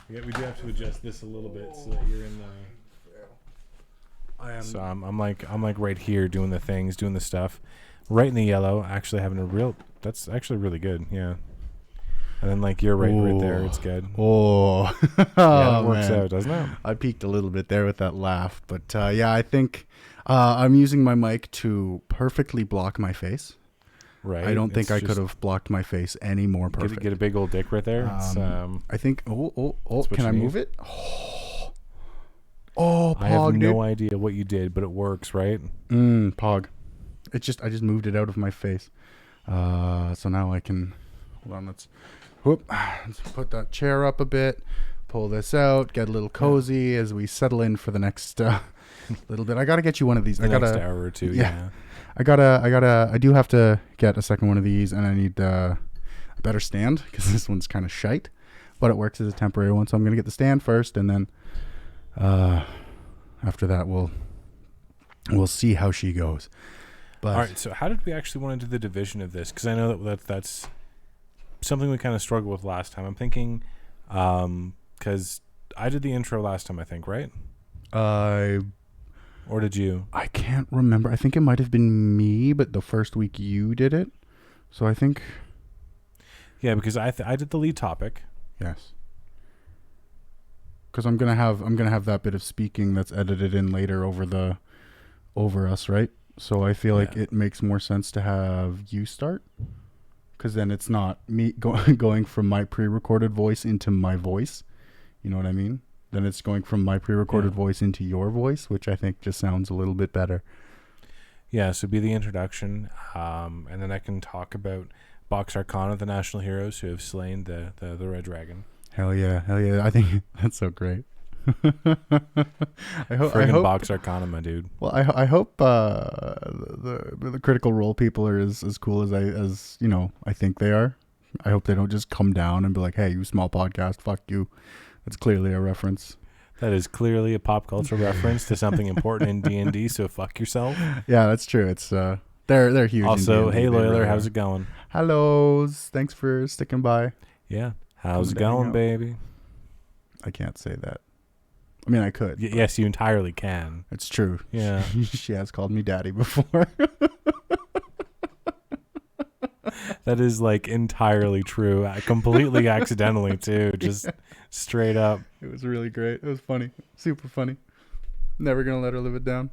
Yeah, we do have to adjust this a little bit so that you're in the. I am. So I'm like right here doing the things, doing the stuff, right in the yellow. Actually having a real. That's actually really good. Yeah. And then like you're right there. It's good. Oh, Yeah, it works man. out, doesn't it? I peaked a little bit there with that laugh, but yeah, I think I'm using my mic to perfectly block my face. Right. I don't think It's I just- could have blocked my face any more perfect. Get a big old dick right there. I think. Oh! That's what Can you I need. move it? Oh, I have Pog, dude. no idea what you did, but it works, right? Pog. I just moved it out of my face. So now I can. Hold on. Let's put that chair up a bit. Pull this out. Get a little cozy as we settle in for the next little bit. I gotta get you one of these. The next hour or two. Yeah. I do have to get a second one of these, and I need a better stand because this one's kind of shite, but it works as a temporary one. So I'm gonna get the stand first, and then after that we'll see how she goes. But All right. So how did we actually want to do the division of this? Because I know that's something we kind of struggled with last time. I'm thinking, because I did the intro last time, I think, right? Or did you? I can't remember. I think it might have been me, but the first week you did it. So I think Yeah, because I did the lead topic. yes. Because I'm gonna have that bit of speaking that's edited in later over us, right? So I feel like it makes more sense to have you start, because then it's not me going from my pre-recorded voice into my voice. You know what I mean? Then it's going from my pre-recorded voice into your voice, which I think just sounds a little bit better. Yeah, so be the introduction, and then I can talk about Box Arcana, the national heroes who have slain the Red Dragon. Hell yeah. I think that's so great. I hope Box Arcana, my dude. Well, I hope the Critical Role people are as cool as I think they are. I hope they don't just come down and be like, "Hey, you small podcast, fuck you." That's clearly a reference. That is clearly a pop culture reference to something important in D&D. So fuck yourself. Yeah, that's true. It's they're huge. Also, in D&D. hey They Loiler, really how's are. it going? Hellos. Thanks for sticking by. Yeah, how's it Coming to hang going, out. baby? I can't say that. I mean, I could. Yes, you entirely can. It's true. Yeah. She has called me daddy before. That is like entirely true. Completely accidentally too. Just straight up. It was really great. It was funny. Super funny. Never gonna let her live it down.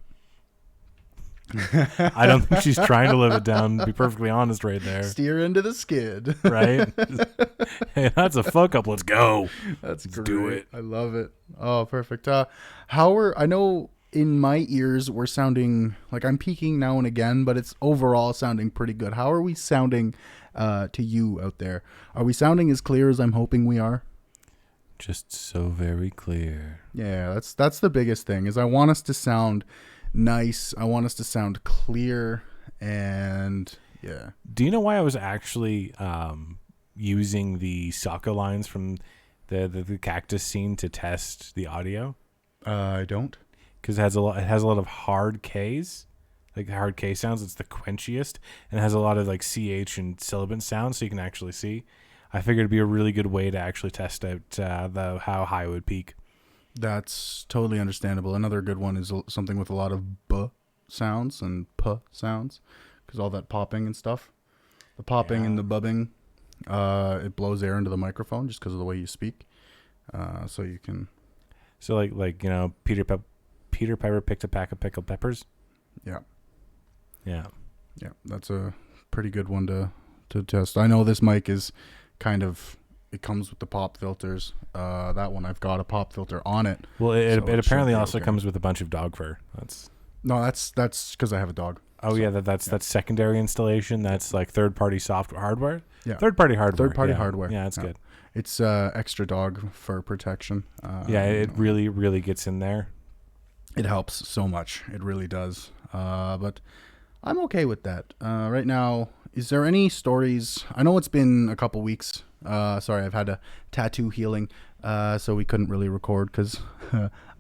I don't think she's trying to live it down, to be perfectly honest right there. Steer into the skid. Right? Hey, that's a fuck up. Let's go. That's Let's great. do it. I love it. Oh, perfect. I know in my ears we're sounding like I'm peaking now and again, but it's overall sounding pretty good. How are we sounding to you out there? Are we sounding as clear as I'm hoping we are? Just so very clear. Yeah, that's the biggest thing is I want us to sound nice. I want us to sound clear, and yeah. Do you know why I was actually using the Sokka lines from the cactus scene to test the audio? I don't. Because it has a lot of hard K's, like hard K sounds. It's the quenchiest, and it has a lot of like CH and sibilant sounds, so you can actually see. I figured it'd be a really good way to actually test out how high it would peak. That's totally understandable. Another good one is something with a lot of b sounds and p sounds, because all that popping and stuff. The popping and the bubbing, it blows air into the microphone just because of the way you speak. So you can. So like Peter Piper picked a pack of pickled peppers. Yeah. Yeah. Yeah, that's a pretty good one to test. I know this mic is kind of. It comes with the pop filters. That one I've got a pop filter on it. Well, it So it should apparently be also okay. comes with a bunch of dog fur. That's because I have a dog. oh So, yeah, that's secondary installation. That's like third party software hardware. Yeah. Third party hardware. Third party Yeah. hardware. Yeah, that's Yeah. good. It's extra dog fur protection. Yeah, it really gets in there. It helps so much. It really does. But I'm okay with that. Right now, is there any stories? I know it's been a couple weeks. Sorry, I've had a tattoo healing, so we couldn't really record because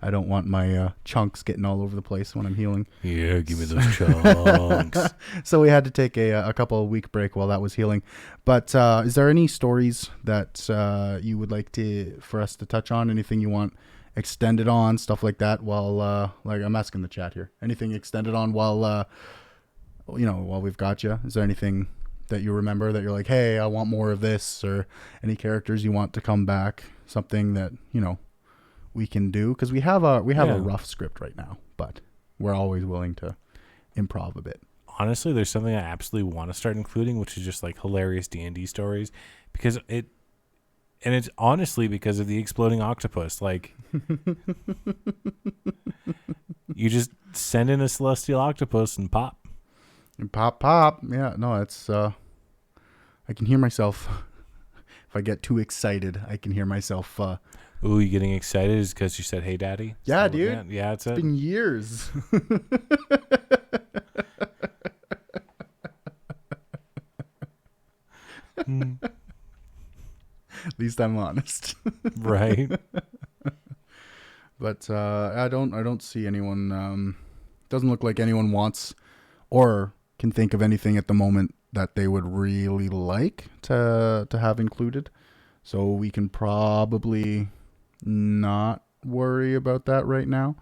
I don't want my chunks getting all over the place when I'm healing. Yeah, give me those chunks. So we had to take a couple of week break while that was healing. But is there any stories that you would like for us to touch on? Anything you want extended on, stuff like that? While like I'm asking the chat here, anything extended on while while we've got you? Is there anything that you remember that you're like, hey, I want more of this, or any characters you want to come back? Something that we can do, because we have a rough script right now, but we're always willing to improv a bit. Honestly, there's something I absolutely want to start including, which is just like hilarious D&D stories, because it's honestly because of the exploding octopus. Like, you just send in a celestial octopus and pop. And pop. Yeah, no, it's I can hear myself. If I get too excited, I can hear myself. Ooh, you getting excited is because you said, "Hey, Daddy." Yeah, dude. Yeah, it's been years. At least I'm honest. Right. But I don't see anyone. Doesn't look like anyone wants or can think of anything at the moment that they would really like to have included. So we can probably not worry about that right now.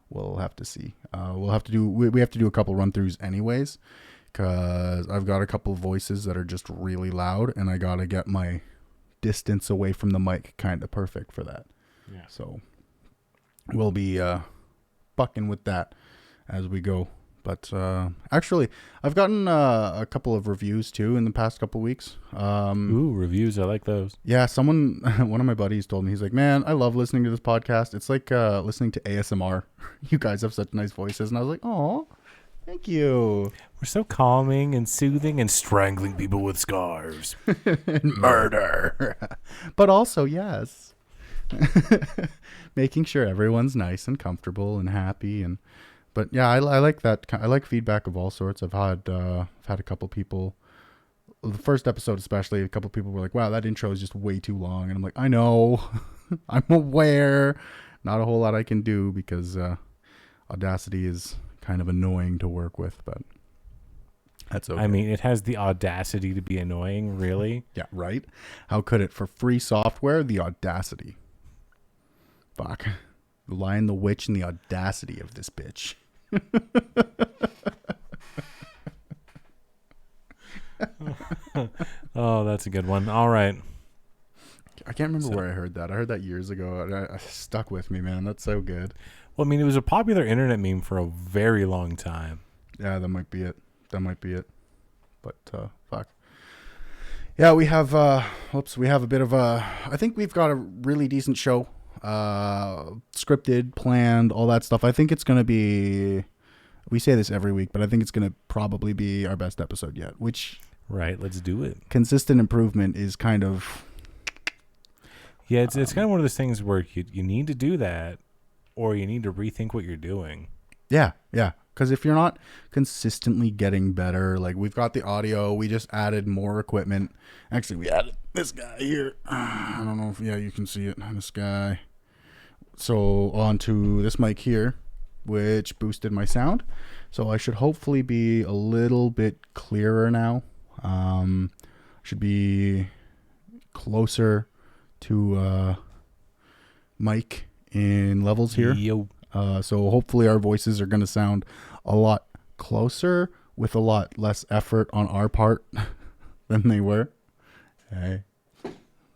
We'll have to see. We have to do a couple run throughs anyways, because I've got a couple of voices that are just really loud, and I gotta get my distance away from the mic kind of perfect for that. Yeah. So we'll be bucking with that as we go. But actually, I've gotten a couple of reviews too in the past couple of weeks. Ooh, reviews. I like those. Yeah, one of my buddies told me, he's like, man, I love listening to this podcast. It's like listening to ASMR. You guys have such nice voices. And I was like, oh, thank you. We're so calming and soothing and strangling people with scarves. And murder. But also, yes, making sure everyone's nice and comfortable and happy. But yeah, I like that. I like feedback of all sorts. I've had a couple people, the first episode especially, a couple people were like, wow, that intro is just way too long. And I'm like, I know, I'm aware. Not a whole lot I can do because Audacity is kind of annoying to work with, but that's okay. I mean, it has the audacity to be annoying, really. Yeah, right? How could it? For free software, the audacity. Fuck. The Lion, the Witch, and the audacity of this bitch. Oh, that's a good one. All right. I can't remember where I heard that. I heard that years ago. And I stuck with me, man. That's so good. Well, I mean, it was a popular internet meme for a very long time. Yeah, that might be it. But fuck. Yeah, we have we have a bit of I think we've got a really decent show. Scripted, planned, all that stuff. I think it's going to be, we say this every week, but I think it's going to probably be our best episode yet, which... Right, let's do it. Consistent improvement is kind of... Yeah, it's kind of one of those things where you need to do that, or you need to rethink what you're doing. Yeah. Because if you're not consistently getting better, like we've got the audio, we just added more equipment. Actually, we added this guy here. I don't know if, you can see it. This guy. So onto this mic here, which boosted my sound. So I should hopefully be a little bit clearer now. Should be closer to mic in levels here. Yo. So hopefully our voices are going to sound a lot closer with a lot less effort on our part than they were. Hey,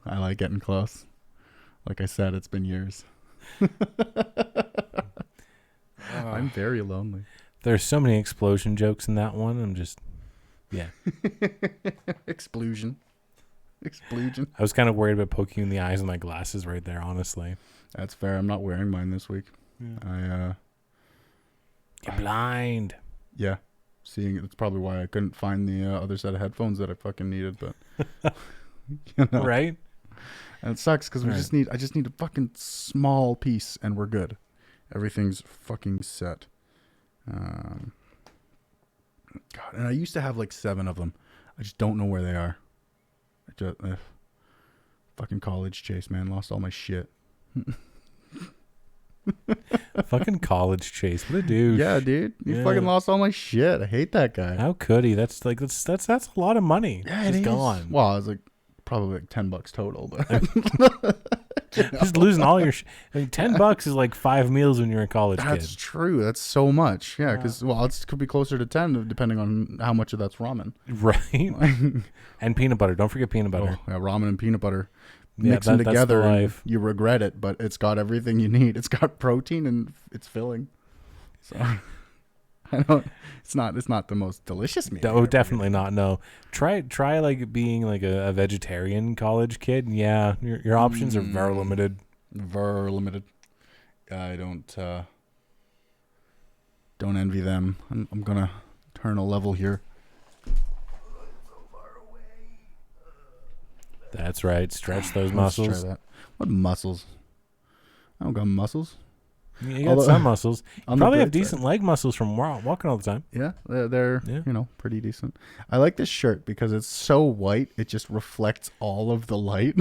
I like getting close. Like I said, it's been years. I'm very lonely. There's so many explosion jokes in that one. I'm just, yeah. Explosion. I was kind of worried about poking you in the eyes with my glasses right there, honestly. That's fair. I'm not wearing mine this week. Yeah. You're blind. Yeah. Seeing it, that's probably why I couldn't find the other set of headphones that I fucking needed, but Right? And it sucks because I just need a fucking small piece and we're good. Everything's fucking set. God, and I used to have like 7 of them. I just don't know where they are. Fucking college chase, man. Lost all my shit. Fucking college chase. What a douche. Yeah, dude. You fucking lost all my shit. I hate that guy. How could he? That's a lot of money. Yeah, Just it is. gone. Well, it was like probably like $10 total, but Just losing all your I mean, $10 is like 5 meals when you're a college that's kid. true. That's so much. Yeah, because it could be closer to 10 depending on how much of that's ramen. Right. And peanut butter. Don't forget peanut butter. Oh, yeah, ramen and peanut butter. Yeah, Mix them that's together the and life. you regret it, but it's got everything you need. It's got protein and it's filling. So it's not the most delicious meal. Oh, definitely not. No. Try like being like a vegetarian college kid. Yeah, your options are very limited. Very limited. I don't envy them. I'm gonna turn a level here. That's right. Stretch those Let's muscles. try that. What muscles? I don't got muscles. You got some muscles. You On the probably have bright decent leg muscles from walking all the time. Yeah, they're pretty decent. I like this shirt because it's so white. It just reflects all of the light.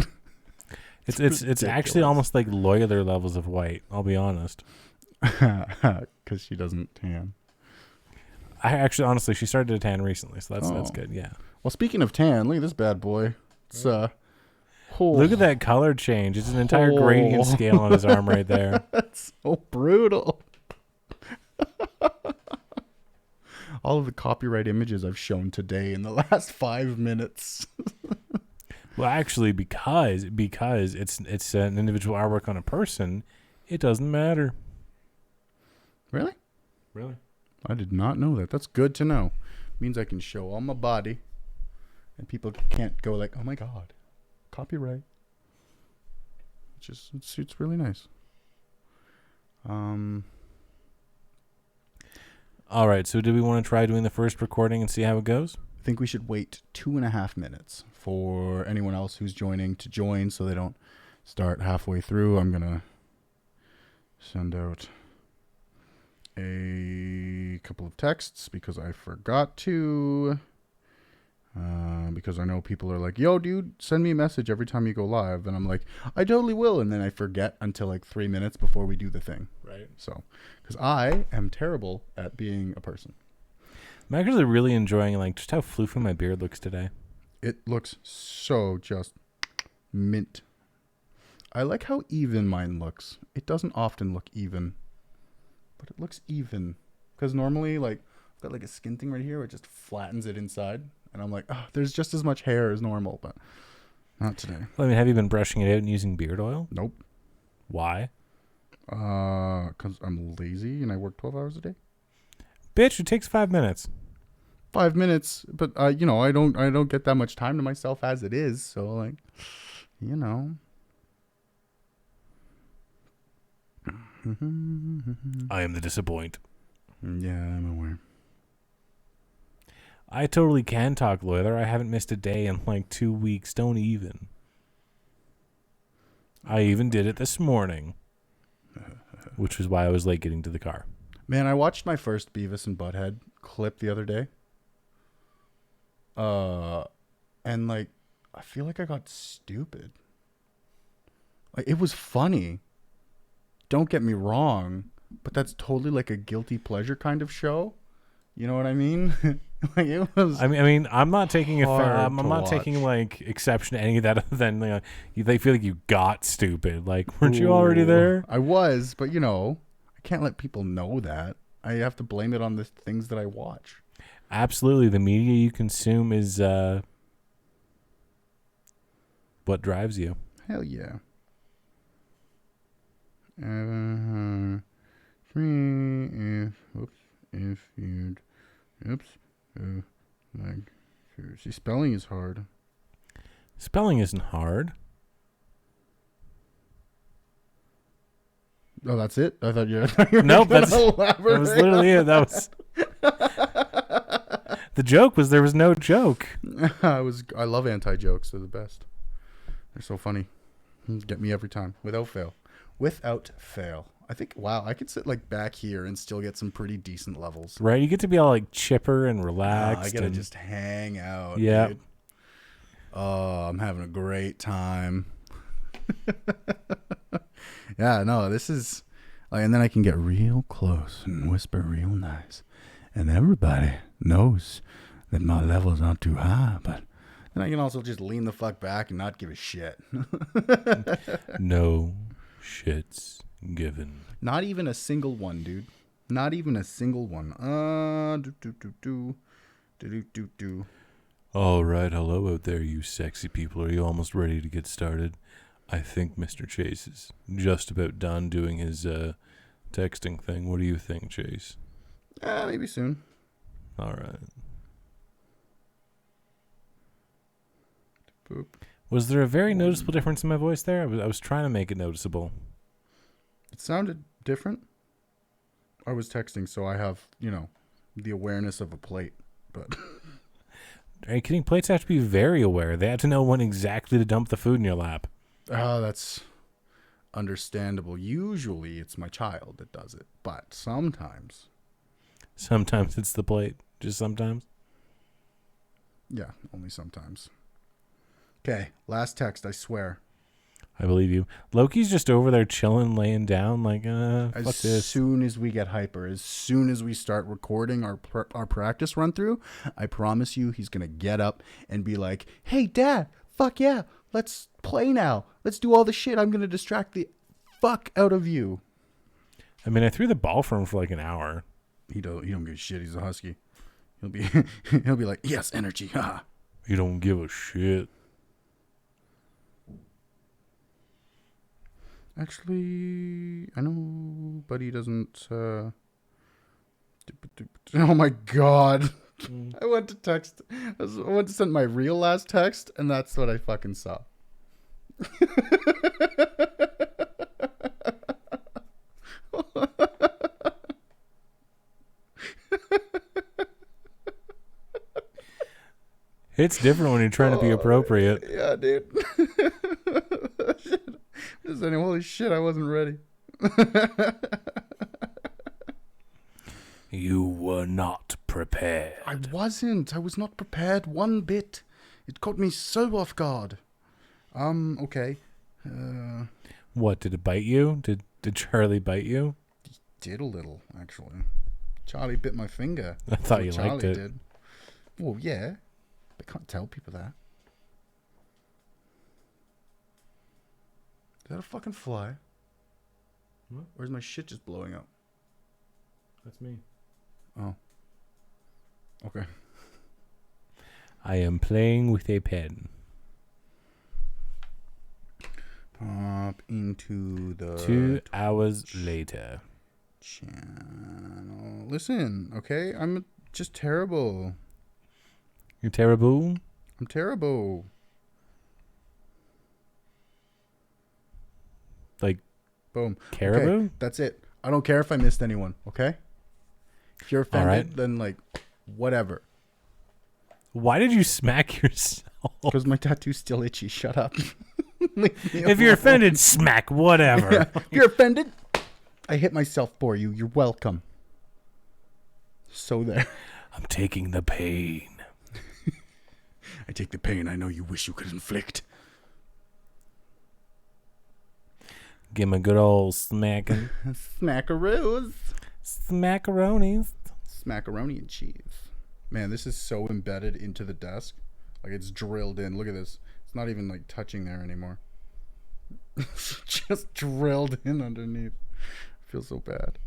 It's actually almost like Loyler levels of white. I'll be honest. Because she doesn't tan. I actually, honestly, she started to tan recently, so that's good. Yeah. Well, speaking of tan, look at this bad boy. It's Look at that color change. It's an entire gradient scale on his arm right there. That's so brutal. All of the copyright images I've shown today in the last 5 minutes. Well, actually, because it's an individual artwork on a person, it doesn't matter. Really? Really? I did not know that. That's good to know. Means I can show all my body, and people can't go like, "Oh my god, copyright." It's really nice. All right. So, do we want to try doing the first recording and see how it goes? I think we should wait 2.5 minutes for anyone else who's joining to join, so they don't start halfway through. I'm gonna send out a couple of texts because I forgot to. Because I know people are like, "Yo, dude, send me a message every time you go live," and I'm like, "I totally will," and then I forget until like 3 minutes before we do the thing. Right. So, because I am terrible at being a person. I'm actually really enjoying like just how floofy my beard looks today. It looks so just mint. I like how even mine looks. It doesn't often look even, but it looks even. Because normally, like, I've got like a skin thing right here where it just flattens it inside. And I'm like, oh, there's just as much hair as normal, but not today. Well, I mean, have you been brushing it out and using beard oil? Nope. Why? Because I'm lazy and I work 12 hours a day. Bitch, it takes 5 minutes. 5 minutes, but I don't get that much time to myself as it is. So like, I am the disappoint. Yeah, I'm aware. I totally can talk, Loyler. I haven't missed a day in like 2 weeks. Don't even. I even did it this morning, which was why I was late getting to the car. Man, I watched my first Beavis and Butthead clip the other day. And like, I feel like I got stupid. Like, it was funny. Don't get me wrong, but that's totally like a guilty pleasure kind of show. You know what I mean? Like, it was. I mean, I'm not taking I'm not watch. taking like exception to any of that other than they feel like you got stupid. Like, weren't you already there? I was, but I can't let people know that. I have to blame it on the things that I watch. Absolutely, the media you consume is what drives you. Hell yeah. See, spelling is hard. Spelling isn't hard. Oh, that's it? I thought you were Nope, gonna that was literally it. That was the joke. There was no joke. I love anti-jokes. They're the best. They're so funny. Get me every time. Without fail. I think, wow, I could sit like back here and still get some pretty decent levels. Right? You get to be all like chipper and I relaxed. gotta and just hang out, Yeah. dude. Oh, I'm having a great time. Yeah, no, this is like, and then I can get real close and whisper real nice. And everybody knows that my levels aren't too high, but then I can also just lean the fuck back and not give a shit. No shits given. Not even a single one, dude. Not even a single one. Do. All right, hello out there, you sexy people. Are you almost ready to get started? I think Mr. Chase is just about done doing his texting thing. What do you think, Chase? Maybe soon. All right. Boop. Was there a very noticeable difference in my voice there? I was trying to make it noticeable. It sounded different. I was texting, so I have, the awareness of a plate. But Are you kidding? Plates have to be very aware. They have to know when exactly to dump the food in your lap. that's understandable. Usually it's my child that does it, but sometimes. Sometimes it's the plate. Just sometimes. Yeah, only sometimes. Okay, last text, I swear. I believe you. Loki's just over there chilling, laying down, like, fuck As this. soon as we get hyper, as soon as we start recording our practice run through, I promise you he's going to get up and be like, hey, Dad, fuck yeah, let's play now. Let's do all the shit. I'm going to distract the fuck out of you. I mean, I threw the ball for him for like an hour. He don't give a shit. He's a husky. He'll be like, yes, energy. Ha. You don't give a shit. Actually, I know Buddy doesn't. Oh my god. I went to text. I went to send my real last text, and that's what I fucking saw. It's different when you're trying to be appropriate. Yeah, dude. Just saying, holy shit, I wasn't ready. You were not prepared. I wasn't. I was not prepared one bit. It caught me so off guard. Okay. What, did it bite you? Did Charlie bite you? Did a little, actually. Charlie bit my finger. I thought you Charlie liked it. did. Well, yeah. I can't tell people that. Is that a fucking fly? What? Or is my shit just blowing up? That's me. Oh. Okay. I am playing with a pen. Pop into the 2 hours later. channel. Listen, okay? I'm just terrible. You're terrible? I'm terrible. Like, Boom. caribou? Okay, that's it. I don't care if I missed anyone, okay? If you're offended, right. then, like, whatever. Why did you smack yourself? Because my tattoo's still itchy. Shut up. If you're offended, smack, whatever. Yeah. If you're offended, I hit myself for you. You're welcome. So there. I'm taking the pain. I take the pain I know you wish you could inflict. Give him a good old smacking. Smackaroos. Smackaroonies. Smackaroni and cheese. Man, this is so embedded into the desk. Like, it's drilled in. Look at this. It's not even, like, touching there anymore. It's just drilled in underneath. I feel so bad.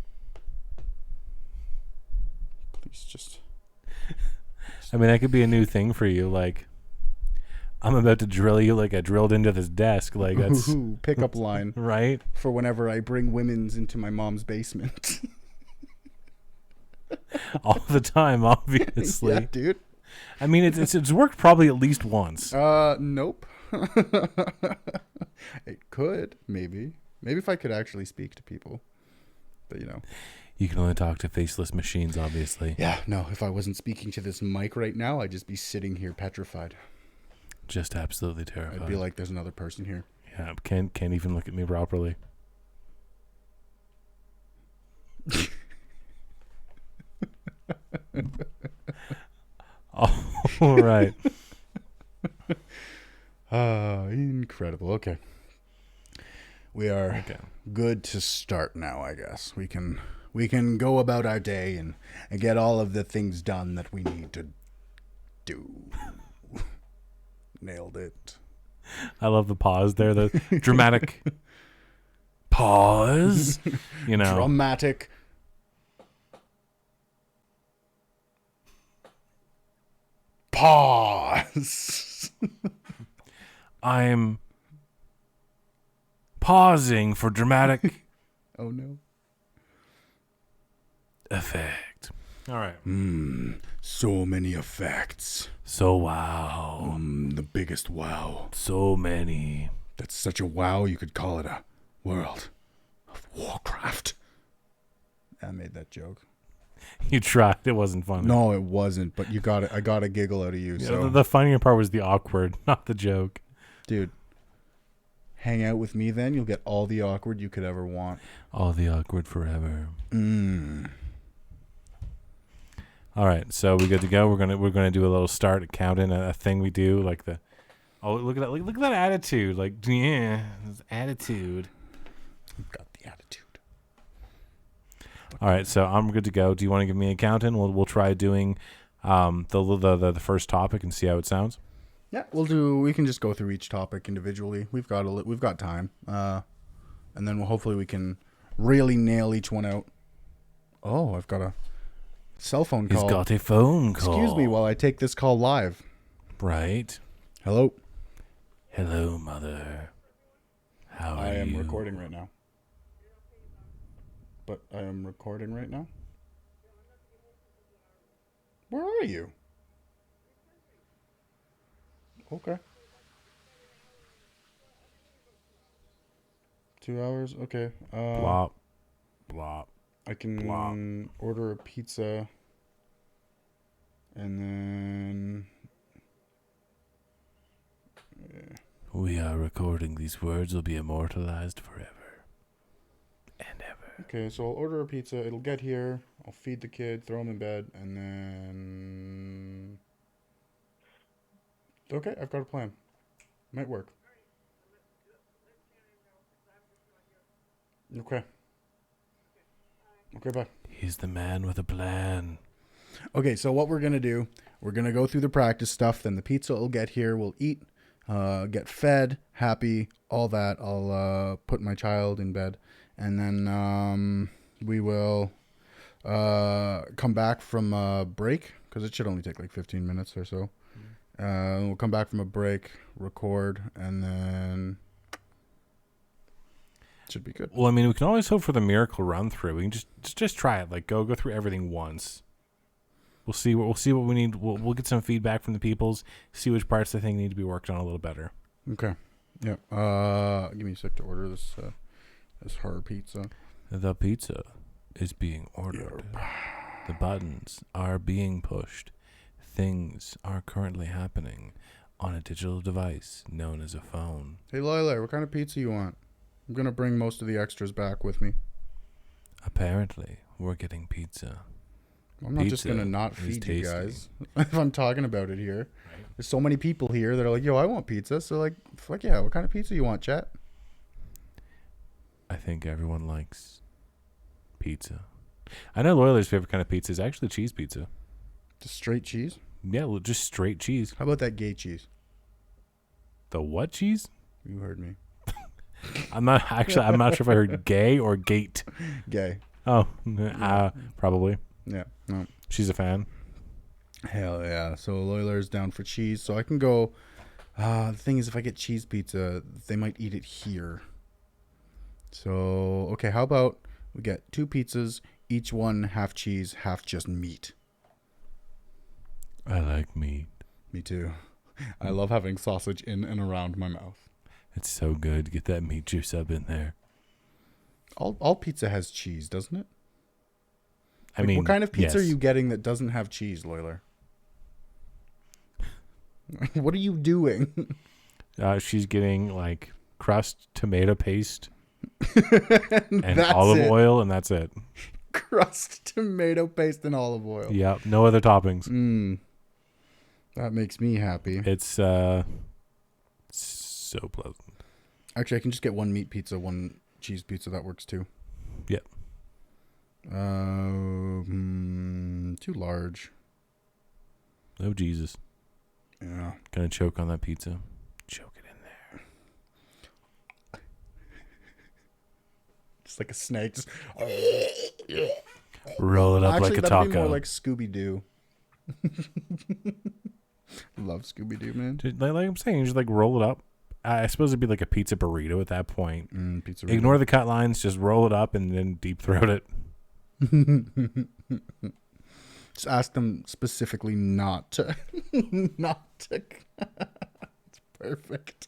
Please just... I mean, that could be a new thing for you. Like, I'm about to drill you like I drilled into this desk. Like, that's... Ooh, pickup line. Right? For whenever I bring women's into my mom's basement. All the time, obviously. Yeah, dude. I mean, it's worked probably at least once. Nope. It could, maybe. Maybe if I could actually speak to people. But, you know. You can only talk to faceless machines, obviously. Yeah, no, if I wasn't speaking to this mic right now, I'd just be sitting here petrified. Just absolutely terrified. I'd be like, there's another person here. Yeah, can't even look at me properly. All right. Incredible. Okay. We are good to start now, I guess. We can go about our day and get all of the things done that we need to do. Nailed it. I love the pause there, the dramatic pause. You know, Dramatic pause. I'm pausing for dramatic Oh no. effect. All right. So many effects. So wow. The biggest wow. So many. That's such a wow you could call it a World of Warcraft. I made that joke. You tried. It wasn't funny. No, it wasn't, but you got it. I got a giggle out of you. Yeah, So the funnier part was the awkward, not the joke. dude, hang out with me then. You'll get all the awkward you could ever want. All the awkward forever. All right, so we good to go. We're gonna do a little start counting, a thing we do, like the. Oh, look at that! Look at that attitude! Like, yeah, this attitude. I've got the attitude. All right, so I'm good to go. Do you want to give me a count in? We'll try doing the first topic and see how it sounds. Yeah, we'll do. We can just go through each topic individually. We've got time, and then hopefully we can really nail each one out. Oh, I've got a cell phone call. He's got a phone call. Excuse me while I take this call live. Right. Hello. Hello, mother. How are you? I am recording right now. But I am recording right now. Where are you? Okay. 2 hours? Okay. Blop. Blop. I can Blop. order a pizza. And then... We are recording. These words will be immortalized forever. And ever. Okay, so I'll order a pizza. It'll get here. I'll feed the kid, throw him in bed, and then... Okay, I've got a plan. Might work. Okay. Okay, bye. He's the man with a plan. Okay, so what we're going to do, we're going to go through the practice stuff, then the pizza will get here, we'll eat, get fed, happy, all that. I'll put my child in bed, and then we will come back from a break, because it should only take like 15 minutes or so. We'll come back from a break, record, and then it should be good. Well, I mean, we can always hope for the miracle run through. We can just try it. Like go through everything once. We'll see what we need. We'll get some feedback from the peoples. See which parts they think need to be worked on a little better. Okay. Yeah. Give me a sec to order this hard pizza. The pizza is being ordered. The buttons are being pushed. Things are currently happening on a digital device known as a phone. Hey, Lila, what kind of pizza you want? I'm going to bring most of the extras back with me. Apparently, we're getting pizza. I'm not just going to not feed you guys if I'm talking about it here. Right. There's so many people here that are like, yo, I want pizza. So, like, fuck yeah, what kind of pizza you want, chat? I think everyone likes pizza. I know Loyler's favorite kind of pizza is actually cheese pizza. Just straight cheese? Yeah, well, just straight cheese. How about that gay cheese? The what cheese? You heard me. I'm not sure if I heard gay or gate. Gay. Oh, probably. Yeah. No. She's a fan. Hell yeah. So Loyler's down for cheese. So I can go. The thing is, if I get cheese pizza, they might eat it here. So, okay, how about we get 2 pizzas, each one half cheese, half just meat. I like meat. Me too. I love having sausage in and around my mouth. It's so good. Get that meat juice up in there. All pizza has cheese, doesn't it? I mean, what kind of pizza yes. are you getting that doesn't have cheese, Loyler? What are you doing? She's getting like crust, tomato paste, and olive oil, and that's it. crust, tomato paste, and olive oil. Yep. No other toppings. That makes me happy. It's so pleasant. Actually, I can just get one meat pizza, one cheese pizza. That works too. Yep. Too large. Oh, Jesus. Yeah. Gonna choke on that pizza. Choke it in there. Just like a snake. Just roll it up actually, like a that'd taco. be more like Scooby-Doo. Love Scooby-Doo, man. Dude, like I'm saying, you just like roll it up. I suppose it'd be like a pizza burrito at that point. Pizza. Ignore the cut lines, just roll it up and then deep throat it. Just ask them specifically not to. It's perfect.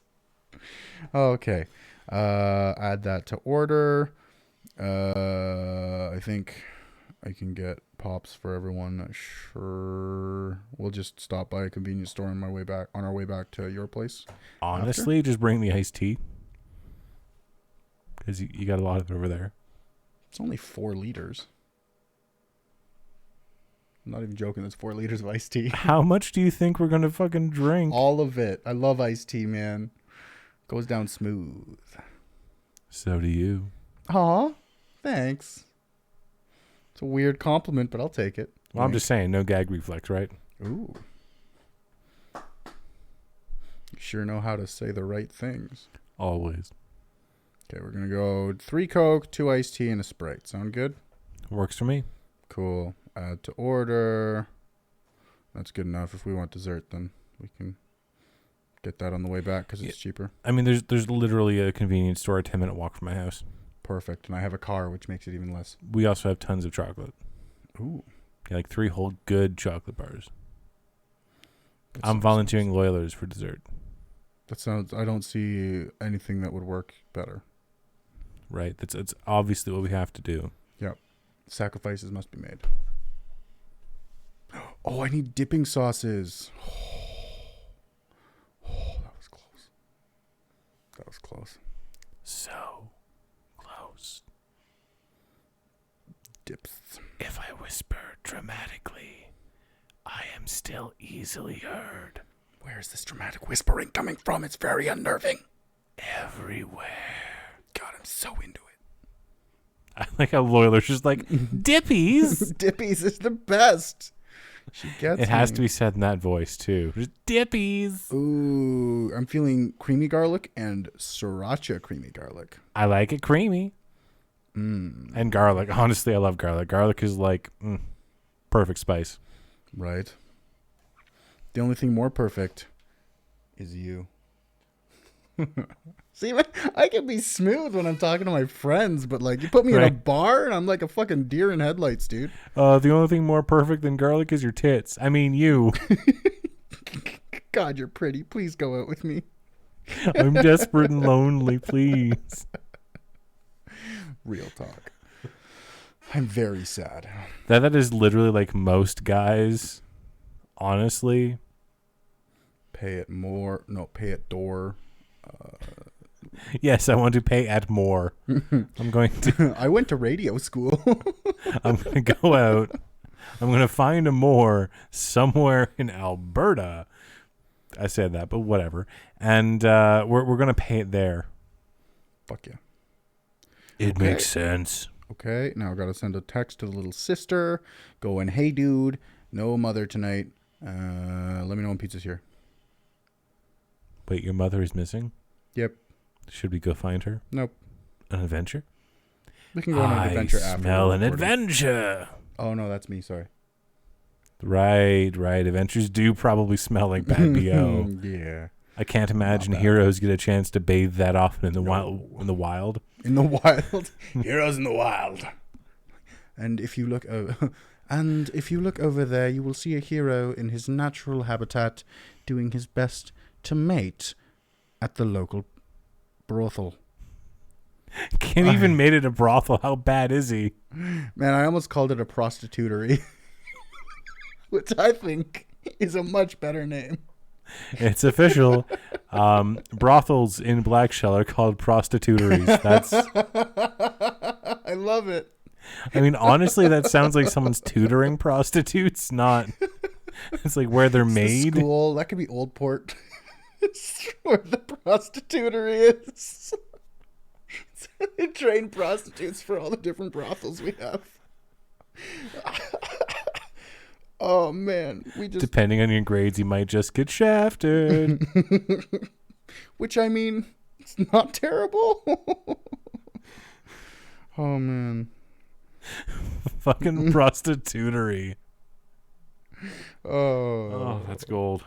Okay. Add that to order. I think I can get pops for everyone. Not sure. We'll just stop by a convenience store on our way back to your place. Honestly, just bring the iced tea. Because you got a lot of it over there. It's only 4 liters. I'm not even joking. That's 4 liters of iced tea. How much do you think we're going to fucking drink? All of it. I love iced tea, man. Goes down smooth. So do you. Aw, thanks. It's a weird compliment, but I'll take it. Well, I'm just saying, no gag reflex, right? Ooh. You sure know how to say the right things. Always. Okay, we're going to go 3 Coke, 2 iced tea, and a Sprite. Sound good? Works for me. Cool. Add to order. That's good enough. If we want dessert, then we can get that on the way back because it's cheaper. I mean, there's literally a convenience store a 10-minute walk from my house. Perfect. And I have a car, which makes it even less. We also have tons of chocolate. Ooh. Yeah, like 3 whole good chocolate bars. I'm volunteering Loyalers for dessert. That sounds... I don't see anything that would work better. Right. It's obviously what we have to do. Yep. Sacrifices must be made. Oh, I need dipping sauces. Oh, that was close. That was close. So close. Dips. If I whisper dramatically, I am still easily heard. Where is this dramatic whispering coming from? It's very unnerving. Everywhere. God, I'm so into it. I like how Loyler's just like, Dippies. Dippies is the best. She gets It has me. to be said in that voice, too. Just Dippies. Ooh, I'm feeling creamy garlic and sriracha creamy garlic. I like it creamy. And garlic. Honestly, I love garlic. Garlic is like perfect spice. Right. The only thing more perfect is you. See, I can be smooth when I'm talking to my friends, but like you put me in a bar and I'm like a fucking deer in headlights, dude. The only thing more perfect than garlic is your tits. I mean, you. God, you're pretty. Please go out with me. I'm desperate and lonely, please. Real talk. I'm very sad. That is literally like most guys, honestly. Pay it more. No, pay it door. Yes, I want to pay at more. I'm going to. I went to radio school. I'm going to go out. I'm going to find a more somewhere in Alberta. I said that, but whatever. And we're going to pay it there. Fuck yeah. It makes sense. Okay, now I got to send a text to the little sister going, hey, dude, no mother tonight. Let me know when pizza's here. Wait, your mother is missing? Yep. Should we go find her? Nope. An adventure? We can go on an adventure after. Smell an adventure. Oh, no, that's me. Sorry. Right. Adventures do probably smell like bad BO. Yeah. I can't imagine heroes get a chance to bathe that often in the wild. In the wild. In the wild. Heroes in the wild. And if you look over there, you will see a hero in his natural habitat doing his best to mate at the local brothel. Can't even made it a brothel. How bad is he? Man, I almost called it a prostitutery. Which I think is a much better name. It's official. Brothels in Blackshell are called prostituteries. That's. I love it. I mean, honestly, that sounds like someone's tutoring prostitutes, not. It's like where they're It's the made. school. That could be Old Port. It's where the prostitutery is. They train prostitutes for all the different brothels we have. Oh man, we just Depending on your grades, you might just get shafted. which I mean, it's not terrible. Oh man. Fucking prostitutery. Oh, Oh, that's gold.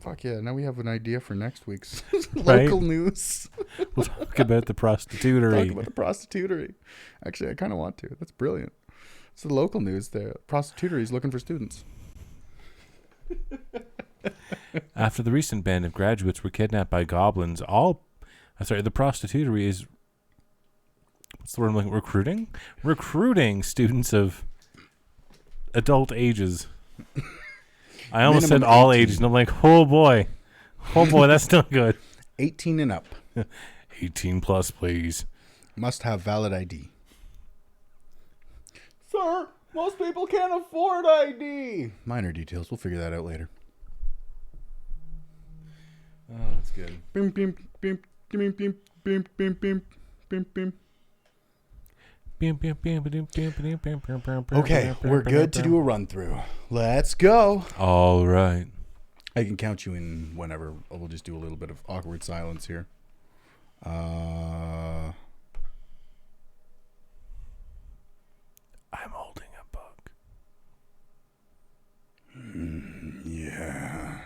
fuck yeah. Now we have an idea for next week's Right? local news. We'll talk about the prostitutery. Talk about the prostitutery. Actually, I kind of want to. That's brilliant. It's the local news. The prostitutery is looking for students. After the recent band of graduates were kidnapped by goblins, the prostitutery is, what's the word I'm looking, recruiting? Recruiting students of adult ages. I almost said Minimum all 18. ages, and I'm like, oh boy, that's not good. 18 and up. 18 plus, please. Must have valid ID. Sir, most people can't afford ID. Minor details. We'll figure that out later. Oh, that's good. Bim, bim, bim, bim, bim, bim, bim, bim, bim, bim. Okay, we're good to do a run through. Let's go. All right. I can count you in whenever. We'll just do a little bit of awkward silence here. I'm holding a book. Yeah.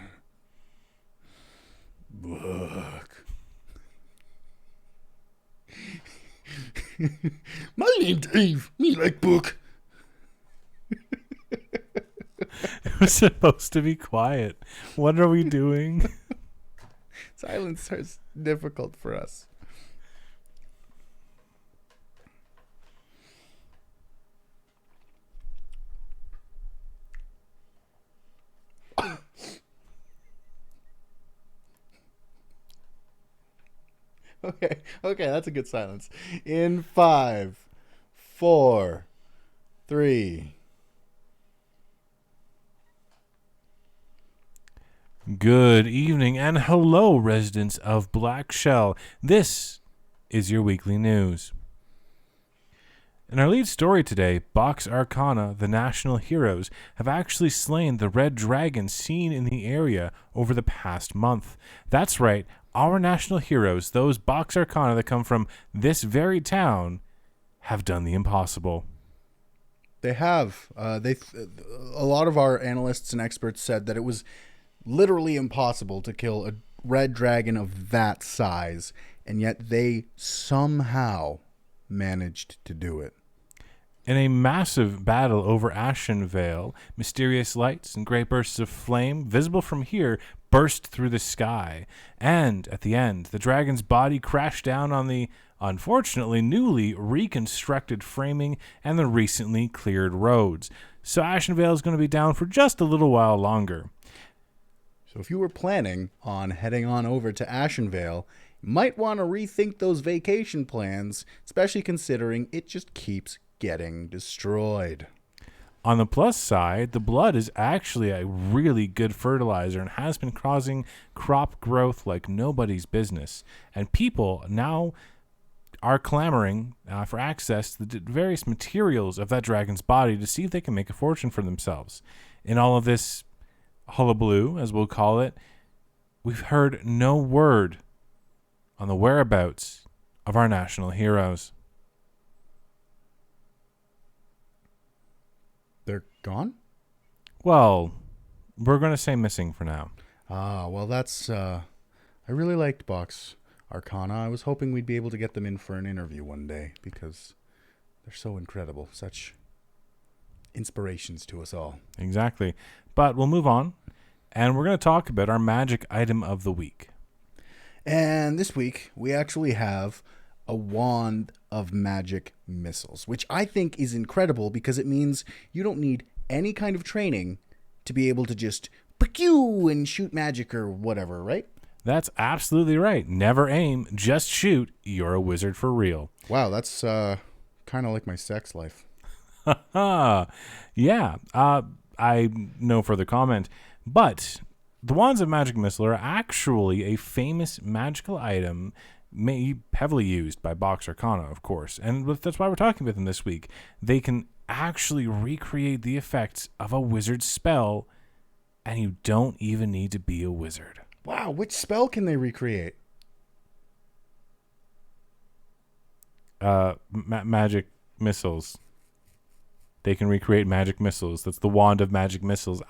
Book. My name's Dave. Me like book. It was supposed to be quiet. What are we doing? Silence is difficult for us. Okay, that's a good silence. In 5, 4, 3. Good evening and hello, residents of Blackshell. This is your weekly news. In our lead story today, Box Arcana, the national heroes, have actually slain the red dragon seen in the area over the past month. That's right, our national heroes, those Box Arcana that come from this very town, have done the impossible. They have. A lot of our analysts and experts said that it was literally impossible to kill a red dragon of that size, and yet they somehow managed to do it. In a massive battle over Ashenvale, mysterious lights and great bursts of flame, visible from here, burst through the sky. And, at the end, the dragon's body crashed down on the, unfortunately, newly reconstructed framing and the recently cleared roads. So Ashenvale is going to be down for just a little while longer. So if you were planning on heading on over to Ashenvale, you might want to rethink those vacation plans, especially considering it just keeps getting destroyed. On the plus side, the blood is actually a really good fertilizer and has been causing crop growth like nobody's business. And people now are clamoring for access to the various materials of that dragon's body to see if they can make a fortune for themselves. In all of this hullabaloo, as we'll call it, we've heard no word on the whereabouts of our national heroes. They're gone? Well, we're going to say missing for now. Ah, well, that's... I really liked Box Arcana. I was hoping we'd be able to get them in for an interview one day, because they're so incredible. Such inspirations to us all. Exactly. But we'll move on, and we're going to talk about our magic item of the week. And this week, we actually have a wand of magic missiles, which I think is incredible because it means you don't need any kind of training to be able to just pew and shoot magic or whatever, right? That's absolutely right. Never aim, just shoot. You're a wizard for real. Wow, that's kind of like my sex life. Yeah. I no further comment. But the Wands of Magic Missile are actually a famous magical item heavily used by Box Arcana, of course. And that's why we're talking about them this week. They can actually recreate the effects of a wizard's spell, and you don't even need to be a wizard. Wow, which spell can they recreate? Magic missiles. They can recreate magic missiles. That's the Wand of Magic Missiles.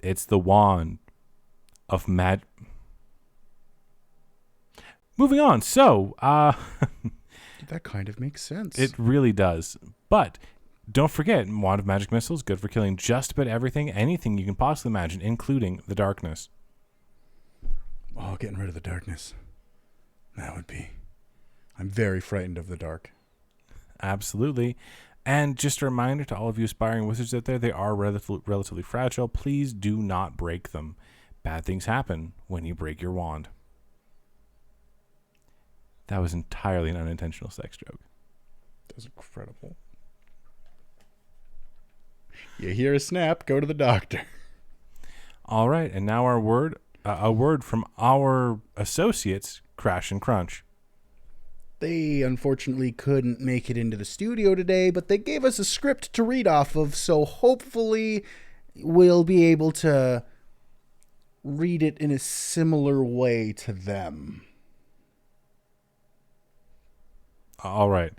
It's the wand of Moving on. So, that kind of makes sense. it really does. But don't forget, Wand of Magic Missiles, good for killing just about everything, anything you can possibly imagine, including the darkness. Oh, getting rid of the darkness. That would be... I'm very frightened of the dark. Absolutely. And just a reminder to all of you aspiring wizards out there, they are relatively fragile. Please do not break them. Bad things happen when you break your wand. That was entirely an unintentional sex joke. That was incredible. You hear a snap, go to the doctor. All right, and now a word from our associates, Crash and Crunch. They unfortunately couldn't make it into the studio today, but they gave us a script to read off of, so hopefully we'll be able to read it in a similar way to them. All right.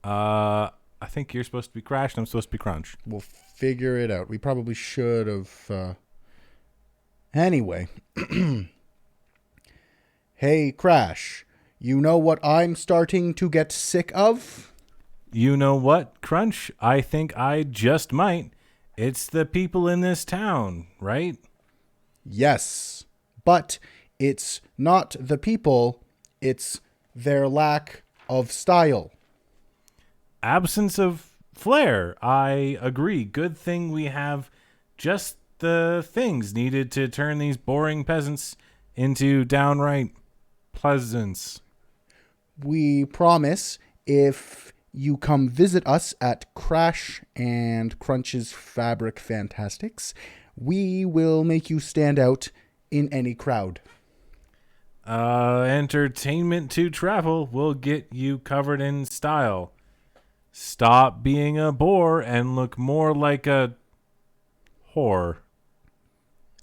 I think you're supposed to be Crash and I'm supposed to be Crunch. We'll figure it out. We probably should have... Anyway. Hey, Crash. You know what I'm starting to get sick of? You know what, Crunch? I think I just might. It's the people in this town, right? Yes, but it's not the people. It's their lack of style. Absence of flair. I agree. Good thing we have just the things needed to turn these boring peasants into downright pleasance. We promise if you come visit us at Crash and Crunch's Fabric Fantastics, we will make you stand out in any crowd. Entertainment to travel will get you covered in style. Stop being a bore and look more like a whore.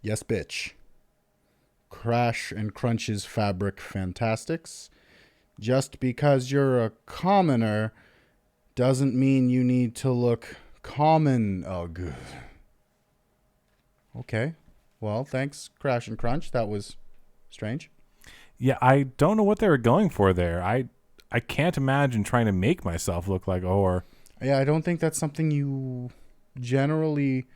Yes, bitch. Crash and Crunch's Fabric Fantastics. Just because you're a commoner doesn't mean you need to look common. Oh, good. Okay. Well, thanks, Crash and Crunch. That was strange. Yeah, I don't know what they were going for there. I can't imagine trying to make myself look like a whore. Yeah, I don't think that's something you generally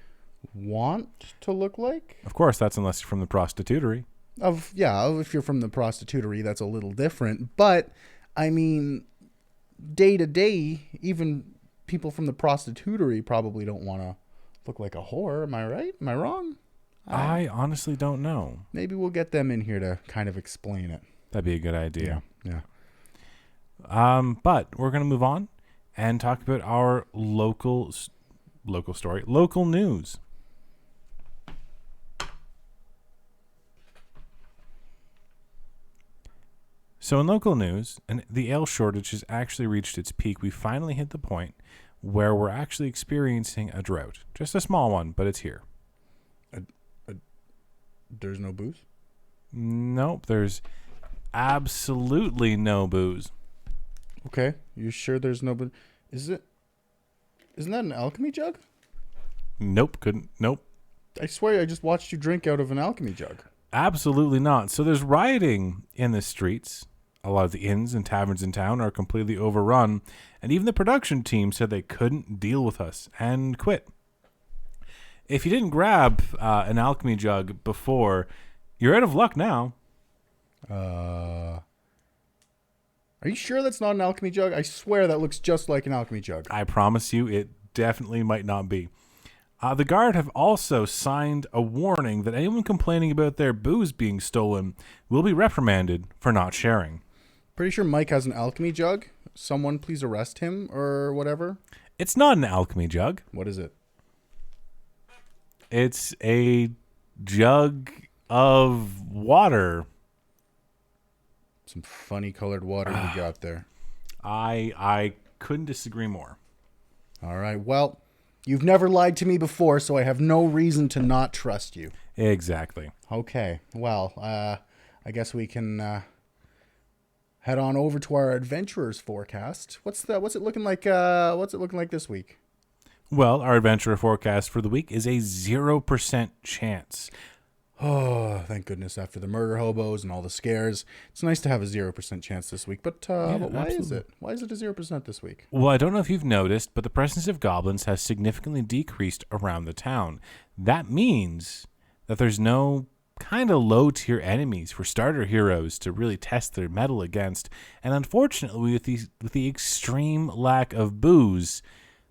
want to look like. Of course, that's unless you're from the prostitutery. If you're from the prostitutery, that's a little different. But, I mean, day to day, even people from the prostitutery probably don't want to look like a whore. Am I right? Am I wrong? I honestly don't know. Maybe we'll get them in here to kind of explain it. That'd be a good idea. Yeah. But we're going to move on and talk about our local news. So in local news, and the ale shortage has actually reached its peak. We finally hit the point where we're actually experiencing a drought. Just a small one, but it's here. There's no booze? Nope, there's absolutely no booze. Okay, you sure there's no booze? Isn't that an alchemy jug? Nope. I swear I just watched you drink out of an alchemy jug. Absolutely not. So there's rioting in the streets. A lot of the inns and taverns in town are completely overrun, and even the production team said they couldn't deal with us and quit. If you didn't grab an alchemy jug before, you're out of luck now. Are you sure that's not an alchemy jug? I swear that looks just like an alchemy jug. I promise you, it definitely might not be. The Guard have also signed a warning that anyone complaining about their booze being stolen will be reprimanded for not sharing. Pretty sure Mike has an alchemy jug. Someone please arrest him or whatever. It's not an alchemy jug. What is it? It's a jug of water. Some funny colored water you got there. I couldn't disagree more. All right. Well, you've never lied to me before, so I have no reason to not trust you. Exactly. Okay. Well, I guess we can head on over to our adventurers forecast. What's it looking like? What's it looking like this week? Well, our adventurer forecast for the week is a 0% chance. Oh, thank goodness! After the murder hobos and all the scares, it's nice to have a 0% chance this week. But why is it? Why is it a 0% this week? Well, I don't know if you've noticed, but the presence of goblins has significantly decreased around the town. That means that there's no kind of low-tier enemies for starter heroes to really test their mettle against. And unfortunately, with the extreme lack of booze,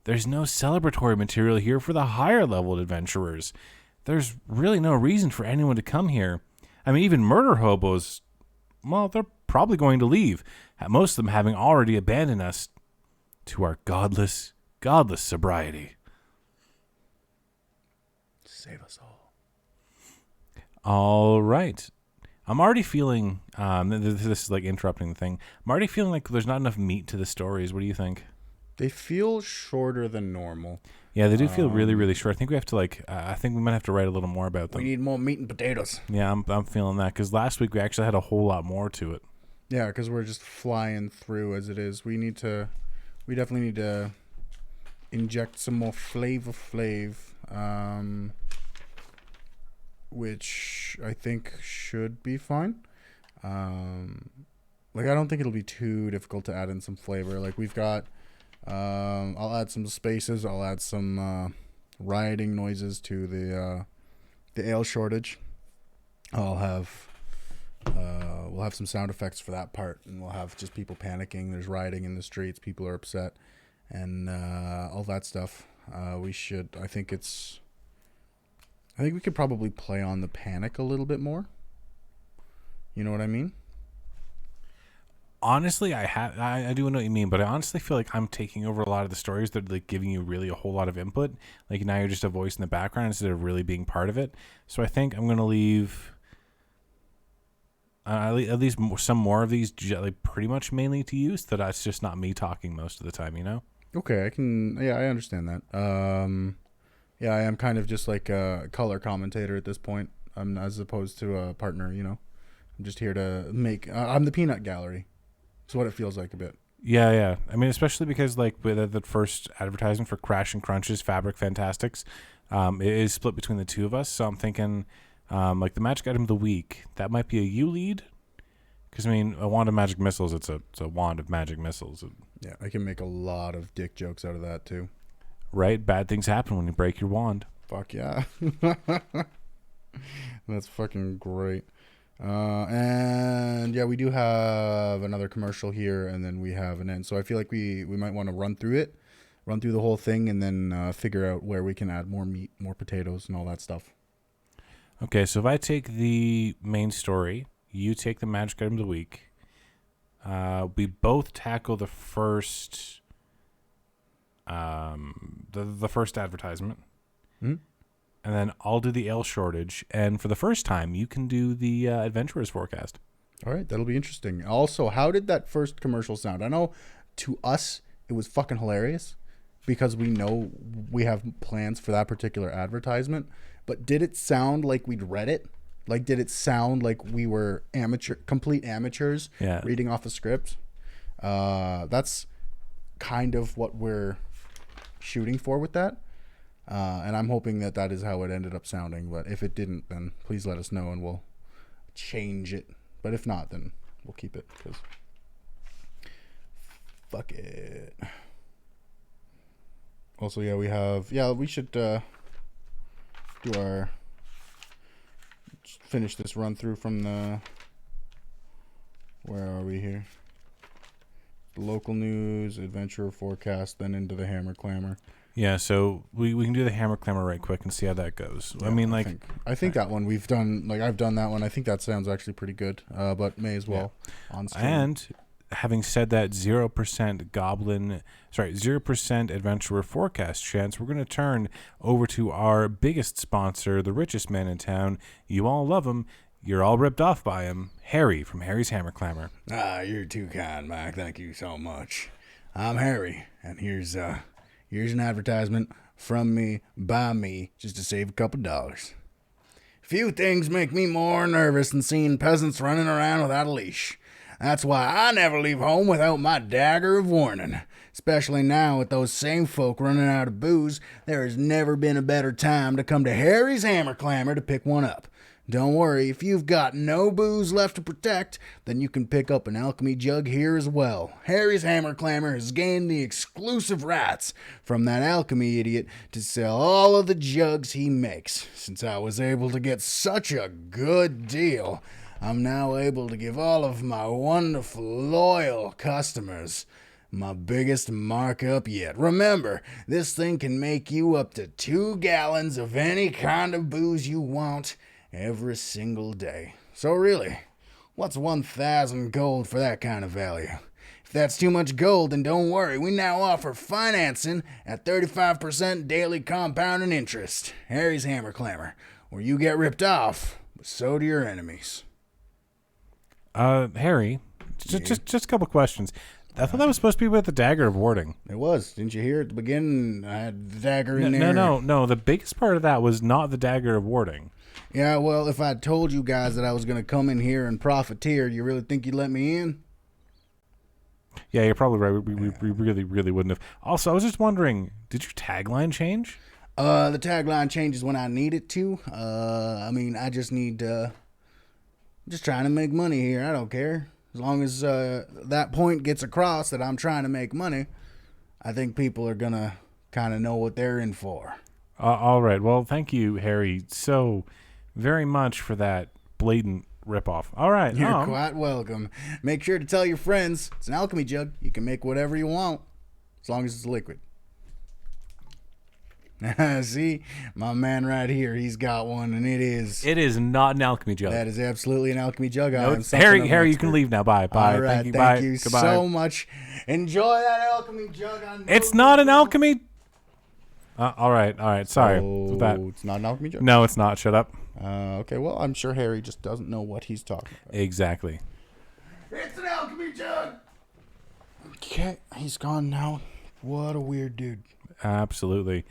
there's no celebratory material here for the higher-level adventurers. There's really no reason for anyone to come here. I mean, even murder hobos, well, they're probably going to leave. Most of them having already abandoned us to our godless sobriety. Save us all. All right. I'm already feeling, this is like interrupting the thing. I'm already feeling like there's not enough meat to the stories. What do you think? They feel shorter than normal. Yeah, they do feel really, really short. I think we have to I think we might have to write a little more about them. We need more meat and potatoes. Yeah, I'm feeling that because last week we actually had a whole lot more to it. Yeah, because we're just flying through as it is. We definitely need to inject some more Flavor Flav, which I think should be fine. I don't think it'll be too difficult to add in some flavor. Like we've got. I'll add some spaces. I'll add some rioting noises to the ale shortage. We'll have some sound effects for that part, and we'll have just people panicking. There's rioting in the streets. People are upset, and all that stuff. I think we could probably play on the panic a little bit more. You know what I mean? Honestly, I do know what you mean, but I honestly feel like I'm taking over a lot of the stories that are like giving you really a whole lot of input. Like now you're just a voice in the background instead of really being part of it. So I think I'm gonna leave at least some more of these like pretty much mainly to you, so that's just not me talking most of the time. You know? Okay, I understand that. I am kind of just like a color commentator at this point, as opposed to a partner. You know, I'm just here to make. I'm the peanut gallery. It's what it feels like a bit. Yeah. I mean, especially because like with the first advertisement for Crash and Crunch's Fabric Fantastics, it is split between the two of us. So I'm thinking, like the magic item of the week, that might be a you lead. Because I mean, a wand of magic missiles, it's a wand of magic missiles. Yeah, I can make a lot of dick jokes out of that too. Right? Bad things happen when you break your wand. Fuck yeah. That's fucking great. And yeah, we do have another commercial here, and then we have an end. So I feel like we might want to run through the whole thing, and then figure out where we can add more meat, more potatoes, and all that stuff. Okay, so if I take the main story, you take the magic item of the week. We both tackle the first, the first advertisement. Mm-hmm. And then I'll do the ale shortage. And for the first time, you can do the adventurer's forecast. All right, that'll be interesting. Also, how did that first commercial sound? I know to us it was fucking hilarious because we know we have plans for that particular advertisement. But did it sound like we'd read it? Like, did it sound like we were complete amateurs reading off a script? That's kind of what we're shooting for with that. And I'm hoping that is how it ended up sounding. But if it didn't, then please let us know and we'll change it. But if not, then we'll keep it because fuck it. Also, we should do finish this run through from where are we here? The local news, adventurer forecast, then into the hammer clamor. Yeah, so we can do the hammer clamor right quick and see how that goes. Yeah, I mean, like, I think that one we've done. Like, I've done that one. I think that sounds actually pretty good. But may as well on stream. And having said that, 0% goblin, 0% adventurer forecast chance, we're going to turn over to our biggest sponsor, the richest man in town. You all love him. You're all ripped off by him. Harry from Harry's Hammer Clamor. You're too kind, Mike. Thank you so much. I'm Harry, and here's an advertisement from me, by me, just to save a couple dollars. Few things make me more nervous than seeing peasants running around without a leash. That's why I never leave home without my dagger of warning. Especially now with those same folk running out of booze, there has never been a better time to come to Harry's Hammer Clamor to pick one up. Don't worry, if you've got no booze left to protect, then you can pick up an alchemy jug here as well. Harry's Hammer Clamor has gained the exclusive rights from that alchemy idiot to sell all of the jugs he makes. Since I was able to get such a good deal, I'm now able to give all of my wonderful, loyal customers my biggest markup yet. Remember, this thing can make you up to 2 gallons of any kind of booze you want every single day. So really, what's 1,000 gold for that kind of value? If that's too much gold, then don't worry. We now offer financing at 35% daily compounding interest. Harry's Hammer Clamor, where you get ripped off, but so do your enemies. Harry, just a couple questions. I thought that was supposed to be with the dagger of warding. It was. Didn't you hear at the beginning? I had the dagger in there. No. The biggest part of that was not the dagger of warding. Yeah, well, if I told you guys that I was going to come in here and profiteer, you really think you'd let me in? Yeah, you're probably right. We really wouldn't have. Also, I was just wondering, did your tagline change? The tagline changes when I need it to. I just need just trying to make money here. I don't care. As long as that point gets across that I'm trying to make money, I think people are going to kind of know what they're in for. All right. Well, thank you, Harry, so very much for that blatant ripoff. All right. You're quite welcome. Make sure to tell your friends. It's an alchemy jug. You can make whatever you want, as long as it's liquid. See, my man right here, he's got one, and it is not an alchemy jug. That is absolutely an alchemy jug. No, Harry, you can leave now. Bye. All right, thank you Goodbye. so much. Enjoy that alchemy jug. It's not an alchemy. All right. Sorry. It's not an alchemy jug? No, it's not. Shut up. Okay, well, I'm sure Harry just doesn't know what he's talking about. Exactly. It's an alchemy jug. Okay, he's gone now. What a weird dude. Absolutely.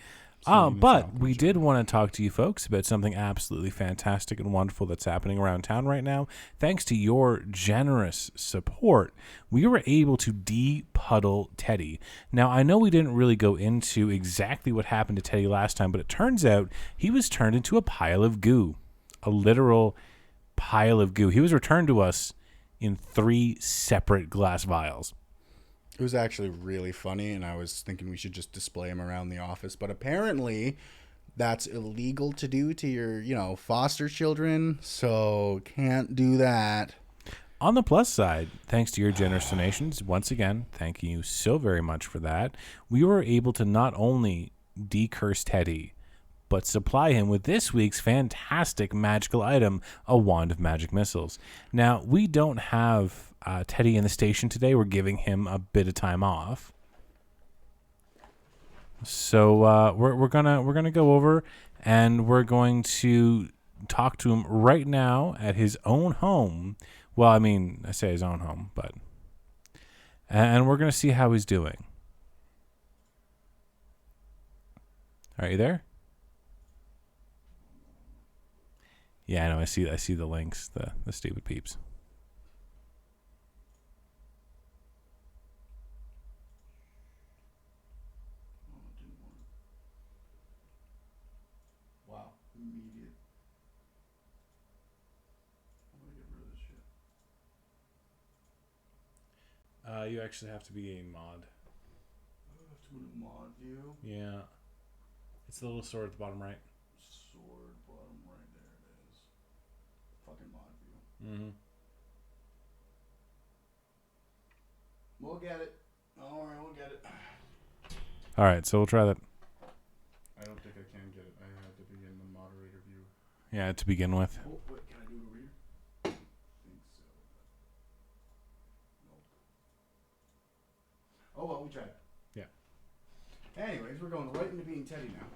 But we did want to talk to you folks about something absolutely fantastic and wonderful that's happening around town right now. Thanks to your generous support, we were able to de-puddle Teddy. Now, I know we didn't really go into exactly what happened to Teddy last time, but it turns out he was turned into a pile of goo. A literal pile of goo. He was returned to us in 3 separate glass vials. It was actually really funny, and I was thinking we should just display him around the office. But apparently, that's illegal to do to your, foster children, so can't do that. On the plus side, thanks to your generous donations, once again, thank you so very much for that, we were able to not only decurse Teddy, but supply him with this week's fantastic magical item, a wand of magic missiles. Now, we don't have Teddy in the station today. We're giving him a bit of time off, so we're gonna go over and we're going to talk to him right now at his own home. Well, I mean, I say his own home, but and we're gonna see how he's doing. Are you there? Yeah, I know. I see the links, the stupid peeps. Wow, immediate. I'm gonna get rid of this shit. You actually have to be a mod. I have to go to mod view. Yeah, it's the little sword at the bottom right. Sword bottom right, there it is. Fucking mod view. Mm-hmm. We'll get it. Don't worry, we'll get it. All right, so we'll try that. I don't think I can get it. I had to be in the moderator view. Yeah, to begin with. Oh, wait, can I do it over here? I think so. Nope. Oh, well, we tried. Yeah. Anyways, we're going right into being Teddy now.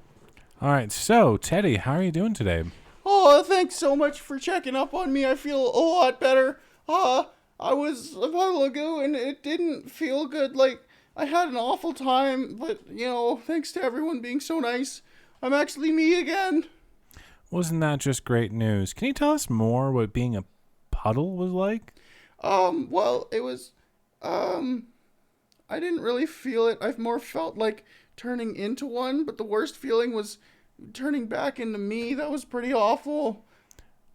All right. So, Teddy, how are you doing today? Oh, thanks so much for checking up on me. I feel a lot better. I was a while ago and it didn't feel good. Like, I had an awful time, but, thanks to everyone being so nice, I'm actually me again. Wasn't that just great news? Can you tell us more what being a puddle was like? Well, it was, I didn't really feel it. I've more felt like turning into one, but the worst feeling was turning back into me. That was pretty awful.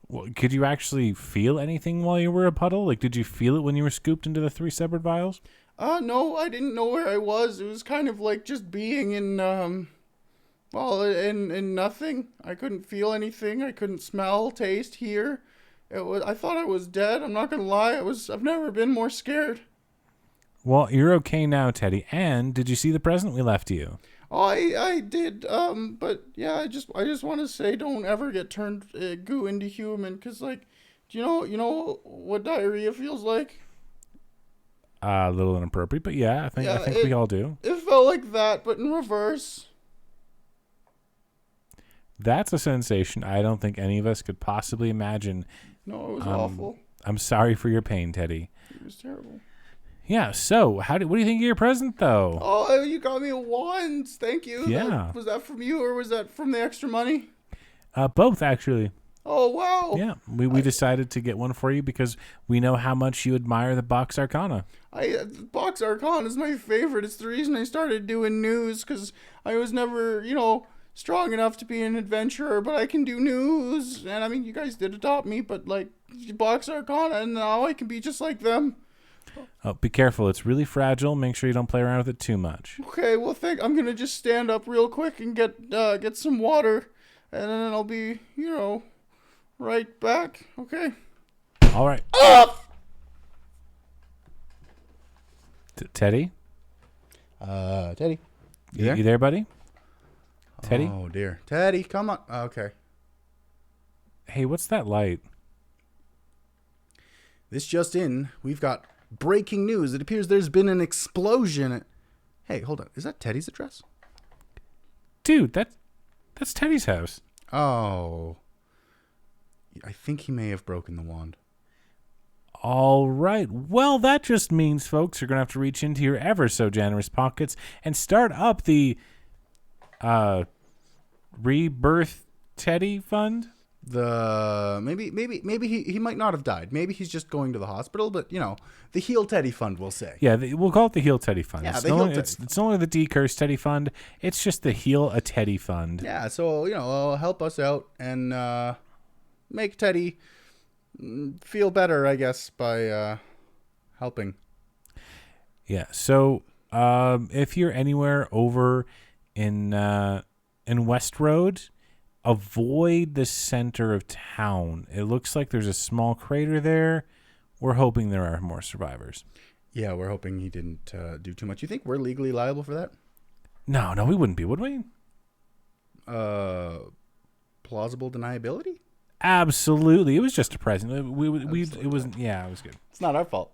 Well, could you actually feel anything while you were a puddle? Like, did you feel it when you were scooped into the 3 separate vials? No, I didn't know where I was. It was kind of like just being in, in nothing. I couldn't feel anything. I couldn't smell, taste, hear. I thought I was dead. I'm not gonna lie. I've never been more scared. Well, you're okay now, Teddy. And did you see the present we left you? Oh, I did. But yeah, I just want to say, don't ever get turned goo into human, 'cause like, do you know what diarrhea feels like? A little inappropriate, but yeah, I think we all do. It felt like that, but in reverse. That's a sensation I don't think any of us could possibly imagine. No, it was awful. I'm sorry for your pain, Teddy. It was terrible. Yeah, so what do you think of your present, though? Oh, you got me a wand. Thank you. Yeah. Was that from you or was that from the extra money? Both, actually. Oh, wow. Yeah, we decided to get one for you because we know how much you admire the Box Arcana. Box Arcana is my favorite. It's the reason I started doing news, because I was never, strong enough to be an adventurer, but I can do news. And I mean, you guys did adopt me, but like, Box Arcana, and now I can be just like them. Oh, be careful. It's really fragile. Make sure you don't play around with it too much. Okay, well, I'm going to just stand up real quick and get some water, and then I'll be, right back. Okay. All right. Up! Teddy? Teddy. You there, buddy? Teddy? Oh, dear. Teddy, come on. Okay. Hey, what's that light? This just in. We've got breaking news. It appears there's been an explosion. Hey, hold on. Is that Teddy's address? Dude, that's Teddy's house. Oh. I think he may have broken the wand. All right. Well, that just means folks are going to have to reach into your ever so generous pockets and start up the Rebirth Teddy Fund. Maybe he might not have died. Maybe he's just going to the hospital, but the Heal Teddy Fund, we'll say. Yeah, we'll call it the Heal Teddy Fund. Yeah, it's only the D-Curse Teddy Fund. It's just the Heal a Teddy Fund. Yeah, so help us out and make Teddy feel better, I guess, by helping. Yeah. So if you're anywhere over in West Road, avoid the center of town. It looks like there's a small crater there. We're hoping there are more survivors. Yeah, we're hoping he didn't do too much. You think we're legally liable for that? No, we wouldn't be, would we? Plausible deniability? Absolutely. It was just a present. It wasn't. Yeah, it was good. It's not our fault.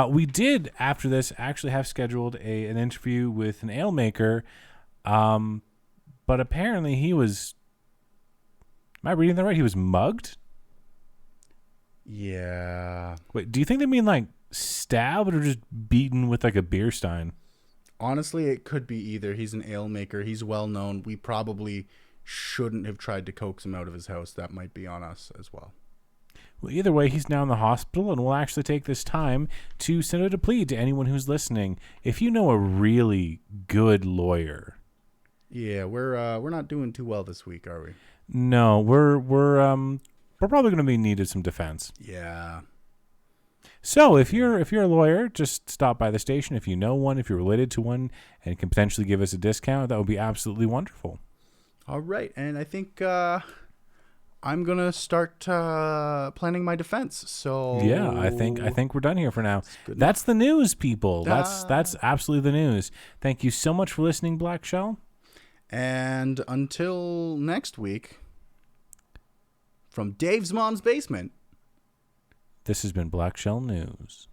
We did after this actually have scheduled an interview with an ale maker, but apparently he was. Am I reading that right? He was mugged? Yeah. Wait, do you think they mean like stabbed or just beaten with like a beer stein? Honestly, it could be either. He's an ale maker. He's well known. We probably shouldn't have tried to coax him out of his house. That might be on us as well. Well, either way, he's now in the hospital, and we'll actually take this time to send out a plea to anyone who's listening. If you know a really good lawyer. Yeah, we're not doing too well this week, are we? No, we're probably going to be needed some defense. Yeah. So if you're a lawyer, just stop by the station. If you know one, if you're related to one, and can potentially give us a discount, that would be absolutely wonderful. All right, and I think I'm gonna start planning my defense. So yeah, I think we're done here for now. That's the news, people. That's absolutely the news. Thank you so much for listening, Blackshell. And until next week, from Dave's mom's basement, this has been Blackshell News.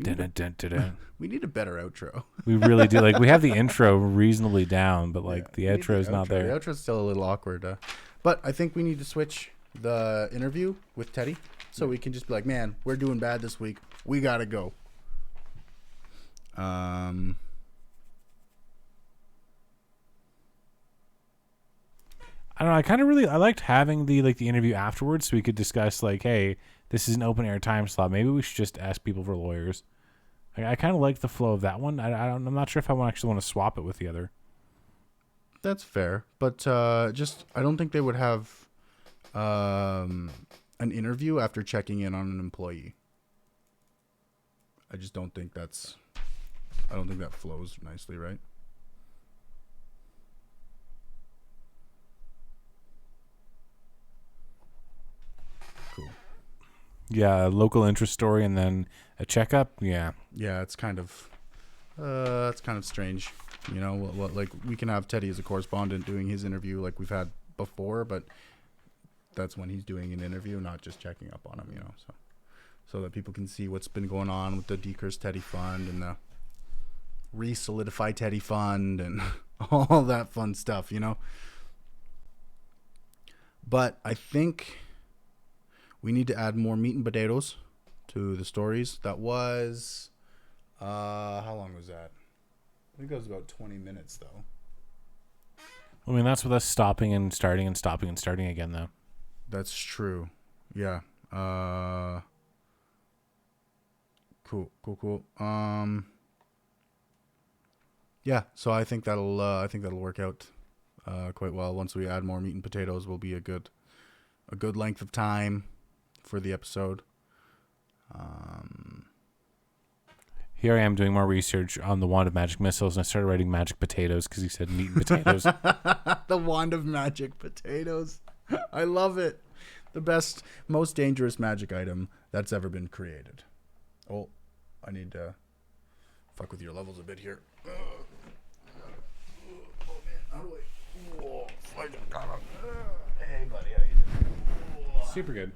Dun-dun-dun-dun-dun. We need a better outro. We really do. Like, we have the intro reasonably down, but like Yeah, the we need outro is not there. The outro's still a little awkward. But I think we need to switch the interview with Teddy so we can just be like, man, we're doing bad this week. We got to go. I don't know. I liked having the interview afterwards, so we could discuss like, hey, this is an open air time slot. Maybe we should just ask people for lawyers. I kind of like the flow of that one. I'm not sure if I actually want to swap it with the other. That's fair, but I don't think they would have an interview after checking in on an employee. I just don't think that flows nicely, right? Cool. Yeah, a local interest story and then a checkup. Yeah. Yeah, it's kind of strange. You know, what like we can have Teddy as a correspondent doing his interview like we've had before, but that's when he's doing an interview, not just checking up on him. You know, so that people can see what's been going on with the Decurse Teddy Fund and the Re-Solidify Teddy Fund and all that fun stuff. You know, but I think we need to add more meat and potatoes to the stories. That was how long was that? I think that was about 20 minutes, though. I mean, that's with us stopping and starting and stopping and starting again, though. That's true. Yeah. Cool. Yeah. So I think that'll work out quite well. Once we add more meat and potatoes, will be a good length of time for the episode. Here I am doing more research on the Wand of Magic Missiles, and I started writing Magic Potatoes because he said meat and potatoes. The Wand of Magic Potatoes. I love it. The best, most dangerous magic item that's ever been created. Oh, I need to fuck with your levels a bit here. Oh, man. How do I... Oh, hey, buddy. How you doing? Super good.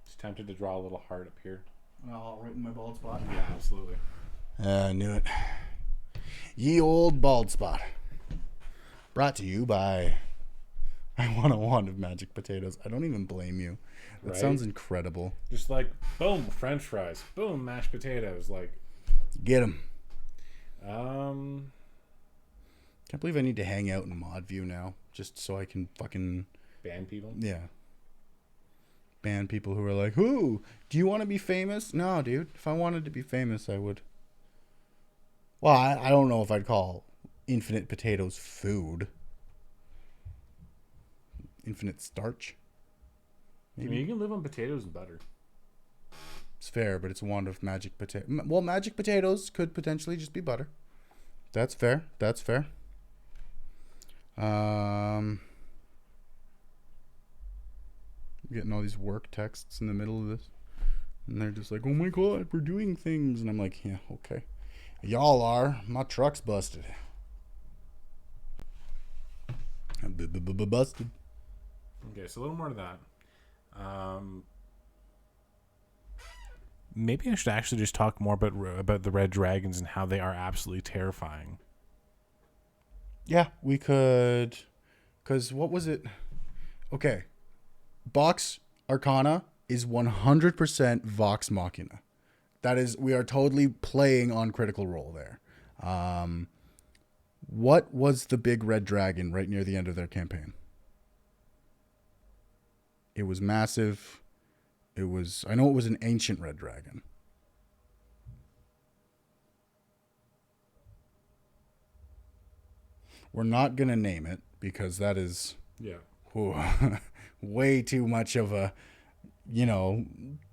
Just tempted to draw a little heart up here. Oh, right in my bald spot. Yeah, absolutely. I knew it. Ye old bald spot. Brought to you by I Want a Wand of Magic Potatoes. I don't even blame you. That Right? sounds incredible. Just like, boom, French fries. Boom, mashed potatoes. Like, Get him. um, Can't believe I need to hang out in mod view now just so I can fucking ban people. yeah. Ban people who are like, who? Do you want to be famous? No, dude. If I wanted to be famous, I would. Well, I don't know if I'd call infinite potatoes food. Infinite starch. I mean, you can live on potatoes and butter. It's fair, but it's a wand of magic potato. Well, magic potatoes could potentially just be butter. That's fair. Getting all these work texts in the middle of this, and they're just like, "Oh my god, we're doing things," and I'm like, "Yeah, okay, y'all are. My truck's busted. Busted." Okay, so a little more to that. Maybe I should actually just talk more about the red dragons and how they are absolutely terrifying. Yeah, we could. Because what was it? Okay. Box Arcana is 100% Vox Machina. That is, we are totally playing on Critical Role there. What was the big red dragon right near the end of their campaign? It was massive. I know it was an ancient red dragon. We're not going to name it because that is way too much of a,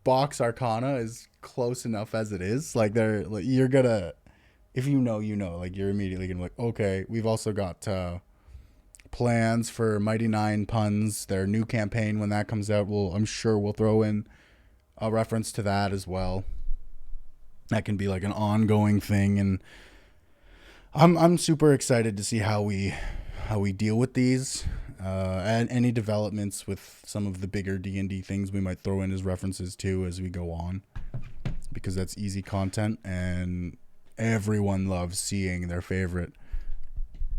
Box Arcana is close enough as it is. Like you're going to, if you know, like you're immediately going to be like, okay, we've also got plans for Mighty Nine Puns, their new campaign. When that comes out, I'm sure we'll throw in a reference to that as well. That can be like an ongoing thing, and I'm super excited to see how we deal with these and any developments with some of the bigger D&D things we might throw in as references too as we go on. because that's easy content and everyone loves seeing their favorite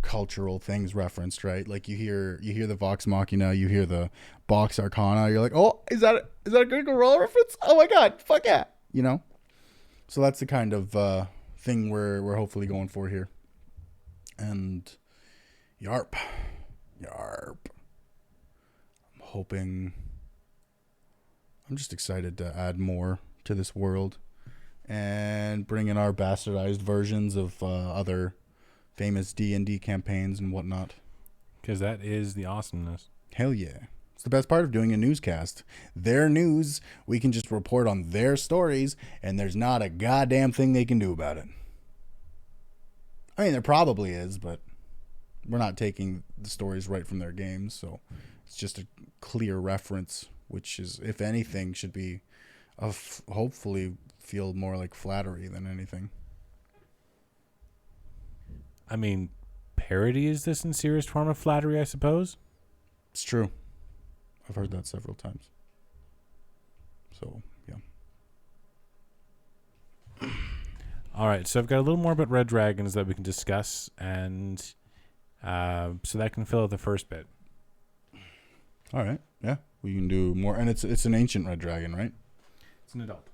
cultural things referenced, right? Like you hear the Vox Machina, you hear the Box Arcana, you're like, oh, is that a Critical Role reference? Oh my god, fuck yeah, you know. So that's the kind of thing we're hopefully going for here. And yarp. I'm just excited to add more to this world and bring in our bastardized versions of other famous D&D campaigns and whatnot. Because that is the awesomeness. Hell yeah. It's the best part of doing a newscast. Their news, we can just report on their stories, and there's not a goddamn thing they can do about it. I mean, there probably is, but we're not taking the stories right from their games, so it's just a clear reference, which is, if anything, should be hopefully feel more like flattery than anything. I mean, parody is the sincerest form of flattery, I suppose. It's true. I've heard that several times. So, yeah. All right, so I've got a little more about red dragons that we can discuss, and so that can fill out the first bit. All right, yeah, we can do more, and it's an ancient red dragon, right? It's an adult.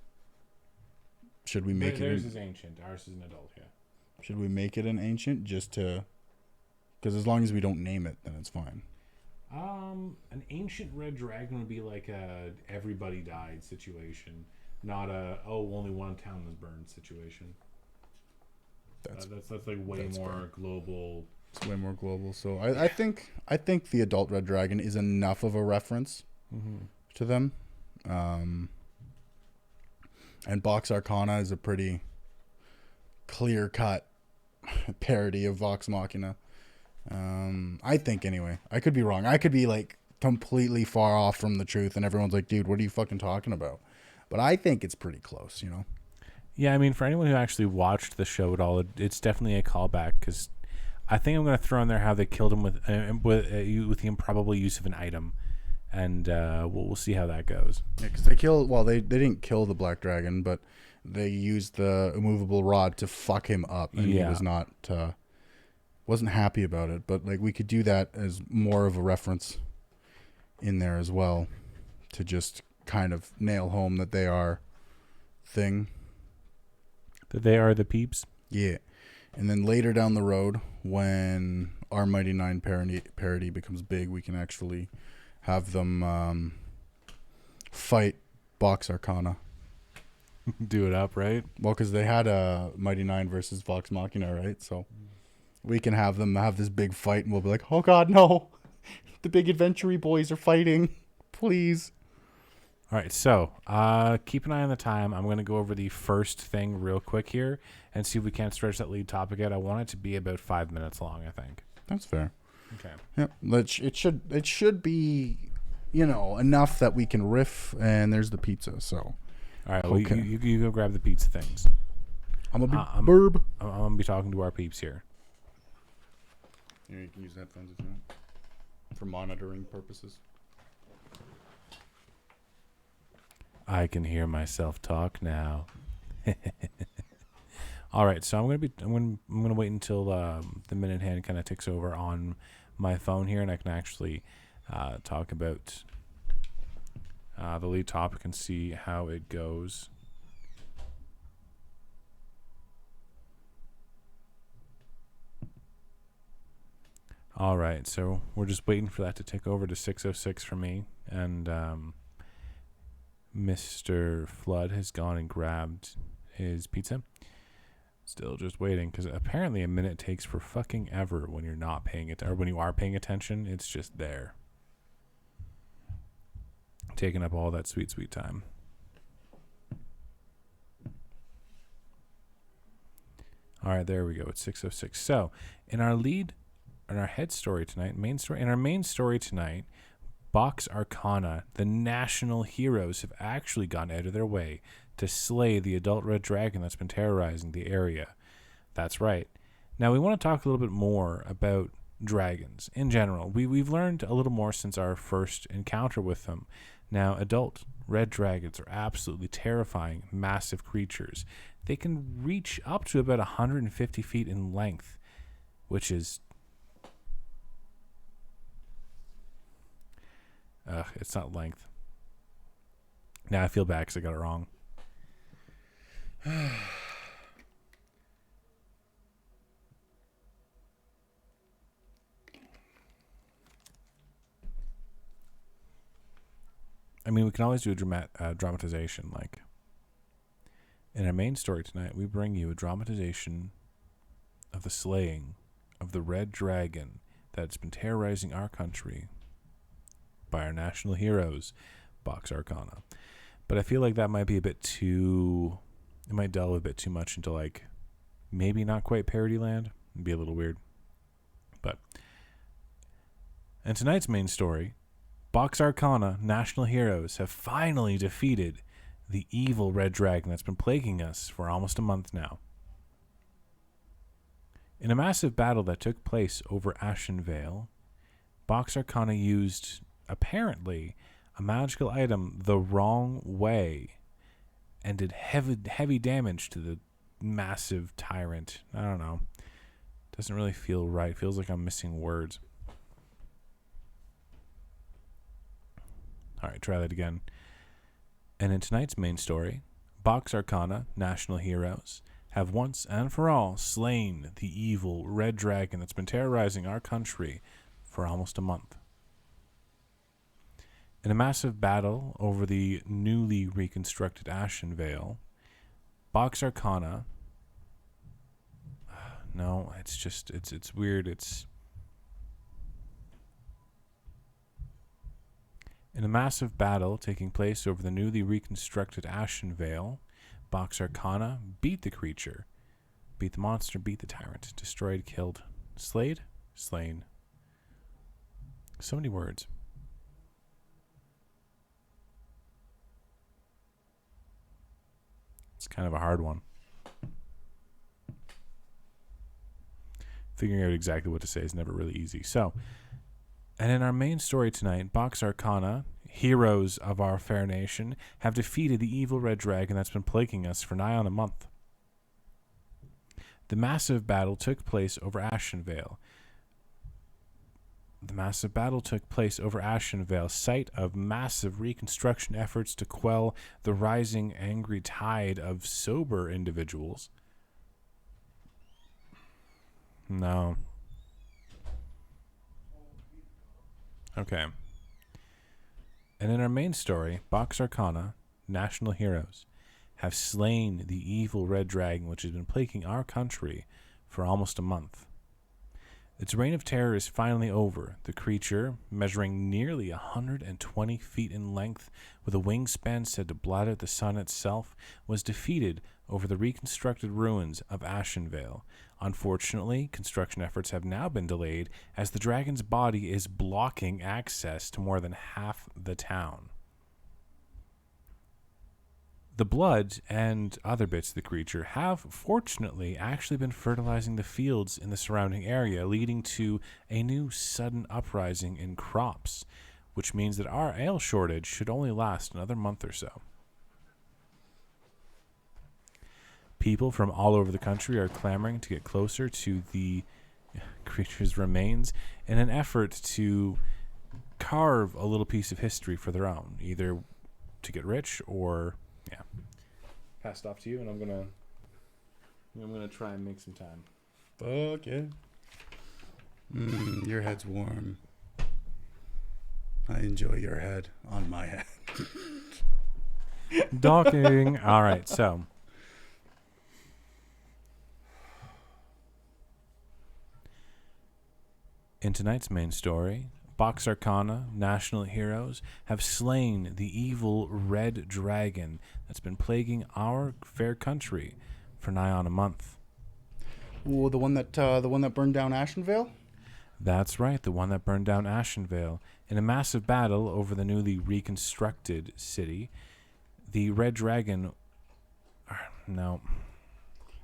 Should we make Theirs is ancient. Ours is an adult. Yeah. Should we make it an ancient just to? Because as long as we don't name it, then it's fine. An ancient red dragon would be like a everybody died situation, not a only one town was burned situation. That's like way more fair. Global. It's way more global. So I think the adult red dragon is enough of a reference to them. And Vox Arcana is a pretty clear cut parody of Vox Machina. I think anyway. I could be wrong. I could be like completely far off from the truth, and everyone's like, "Dude, what are you fucking talking about?" But I think it's pretty close, you know. Yeah, I mean, for anyone who actually watched the show at all, it's definitely a callback, because I think I'm going to throw in there how they killed him with the improbable use of an item, and we'll see how that goes. Yeah, because they didn't kill the black dragon, but they used the immovable rod to fuck him up, and he was not wasn't happy about it. But like we could do that as more of a reference in there as well, to just kind of nail home that they are thing. That they are the peeps. Yeah. And then later down the road, when our Mighty Nine parody becomes big, we can actually have them fight Vox Arcana. Do it up, right? Well, because they had a Mighty Nine versus Vox Machina, right? So we can have them have this big fight, and we'll be like, oh god, no. The big adventure boys are fighting. Please. All right, so keep an eye on the time. I'm going to go over the first thing real quick here and see if we can't stretch that lead topic out. I want it to be about 5 minutes long, I think. That's fair. Okay. Yep. It should be, enough that we can riff, and there's the pizza. So. All right. Well, okay. You go grab the pizza things. I'm gonna be burb. I'm gonna be talking to our peeps here. Here, you can use headphones if you want, for monitoring purposes. I can hear myself talk now. All right, so I'm gonna wait until the minute hand kind of ticks over on my phone here, and I can actually talk about the lead topic and see how it goes. All right, so we're just waiting for that to tick over to 6:06 for me, and Mr. Flood has gone and grabbed his pizza. Still just waiting, because apparently a minute takes for fucking ever when you're not paying it, or when you are paying attention. It's just there, taking up all that sweet, sweet time. All right, there we go. It's 6:06. So in our head story tonight, in our main story tonight, Vox Arcana, the national heroes, have actually gone out of their way to slay the adult red dragon that's been terrorizing the area. That's right. Now we want to talk a little bit more about dragons in general. We've learned a little more since our first encounter with them Now, adult red dragons are absolutely terrifying, massive creatures. They can reach up to about 150 feet in length, which is... it's not length. Now I feel bad because I got it wrong. I mean, we can always do a dramatization. Like, in our main story tonight, we bring you a dramatization of the slaying of the red dragon that's been terrorizing our country by our national heroes, Box Arcana. But I feel like that might be a bit too... It might delve a bit too much into, like, maybe not quite parody land. It'd be a little weird. But in tonight's main story, Box Arcana national heroes have finally defeated the evil red dragon that's been plaguing us for almost a month now. In a massive battle that took place over Ashenvale, Box Arcana used, apparently, a magical item the wrong way and did heavy damage to the massive tyrant. I don't know. Doesn't really feel right. Feels like I'm missing words. All right, try that again. And in tonight's main story, Box Arcana national heroes have once and for all slain the evil red dragon that's been terrorizing our country for almost a month. In a massive battle over the newly reconstructed Ashenvale, Box Arcana... No, it's just... It's weird. In a massive battle taking place over the newly reconstructed Ashenvale, Box Arcana beat the creature. Beat the monster, beat the tyrant. Destroyed, killed, slayed, slain. So many words. It's kind of a hard one. Figuring out exactly what to say is never really easy. So, and in our main story tonight, Box Arcana, heroes of our fair nation, have defeated the evil red dragon that's been plaguing us for nigh on a month. The massive battle took place over Ashenvale. Site of massive reconstruction efforts to quell the rising angry tide of sober individuals. No. Okay. And in our main story, Box Arcana, national heroes, have slain the evil red dragon which has been plaguing our country for almost a month. Its reign of terror is finally over. The creature, measuring nearly 120 feet in length, with a wingspan said to blot out the sun itself, was defeated over the reconstructed ruins of Ashenvale. Unfortunately, construction efforts have now been delayed as the dragon's body is blocking access to more than half the town. The blood and other bits of the creature have, fortunately, actually been fertilizing the fields in the surrounding area, leading to a new sudden uprising in crops, which means that our ale shortage should only last another month or so. People from all over the country are clamoring to get closer to the creature's remains in an effort to carve a little piece of history for their own, either to get rich or... Yeah. Pass it off to you, and I'm gonna try and make some time. Fuck yeah. Your head's warm. I enjoy your head on my head. Docking. All right, so in tonight's main story, Box Arcana, national heroes, have slain the evil red dragon that's been plaguing our fair country for nigh on a month. Ooh, the one that burned down Ashenvale? That's right, the one that burned down Ashenvale. In a massive battle over the newly reconstructed city, the red dragon... No.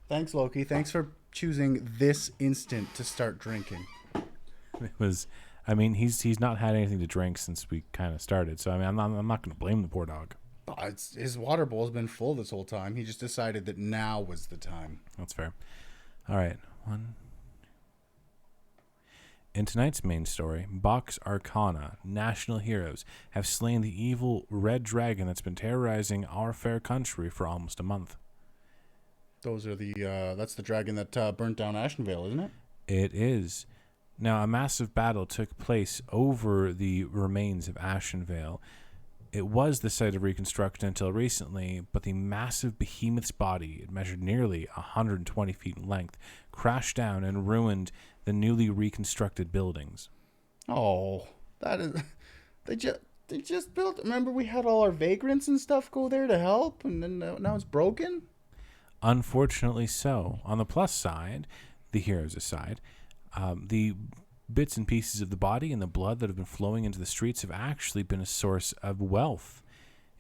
Thanks, Loki. Thanks for choosing this instant to start drinking. It was I mean, he's not had anything to drink since we kind of started. So I mean, I'm not going to blame the poor dog. His water bowl's been full this whole time. He just decided that now was the time. That's fair. All right. In tonight's main story, Box Arcana, national heroes, have slain the evil red dragon that's been terrorizing our fair country for almost a month. Those are that's the dragon that burnt down Ashenvale, isn't it? It is. Now, a massive battle took place over the remains of Ashenvale. It was the site of reconstruction until recently, but the massive behemoth's body, it measured nearly 120 feet in length, crashed down and ruined the newly reconstructed buildings. Oh, that is... They just built... Remember we had all our vagrants and stuff go there to help, and then now it's broken? Unfortunately so. On the plus side, the heroes aside, the bits and pieces of the body and the blood that have been flowing into the streets have actually been a source of wealth.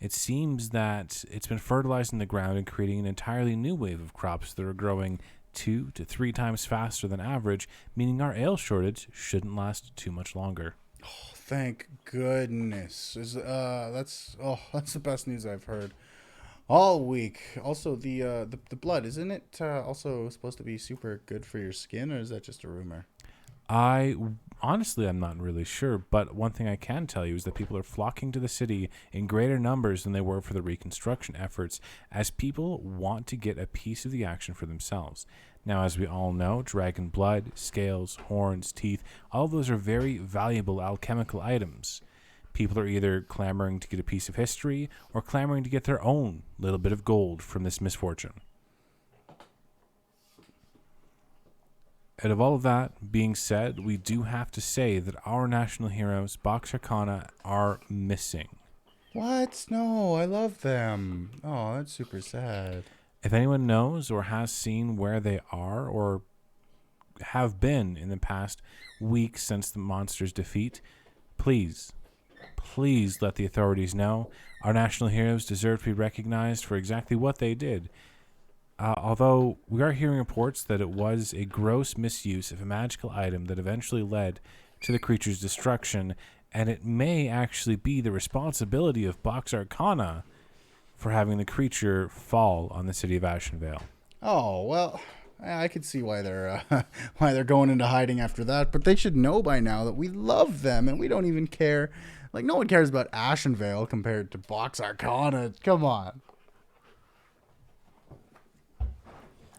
It seems that it's been fertilizing the ground and creating an entirely new wave of crops that are growing 2 to 3 times faster than average, meaning our ale shortage shouldn't last too much longer. Oh, thank goodness. That's the best news I've heard all week. Also, the blood, isn't it also supposed to be super good for your skin, or is that just a rumor? Honestly, I'm not really sure, but one thing I can tell you is that people are flocking to the city in greater numbers than they were for the reconstruction efforts, as people want to get a piece of the action for themselves. Now, as we all know, dragon blood, scales, horns, teeth, all of those are very valuable alchemical items. People are either clamoring to get a piece of history or clamoring to get their own little bit of gold from this misfortune. Out of all of that being said, we do have to say that our national heroes, Box Arcana, are missing. What? No, I love them. Oh, that's super sad. If anyone knows or has seen where they are or have been in the past week since the monster's defeat, please let the authorities know. Our national heroes deserve to be recognized for exactly what they did. Although we are hearing reports that it was a gross misuse of a magical item that eventually led to the creature's destruction, and it may actually be the responsibility of Box Arcana for having the creature fall on the city of Ashenvale. Oh, well, I could see why they're going into hiding after that, but they should know by now that we love them and we don't even care. Like, no one cares about Ashenvale compared to Box Arcana. Come on.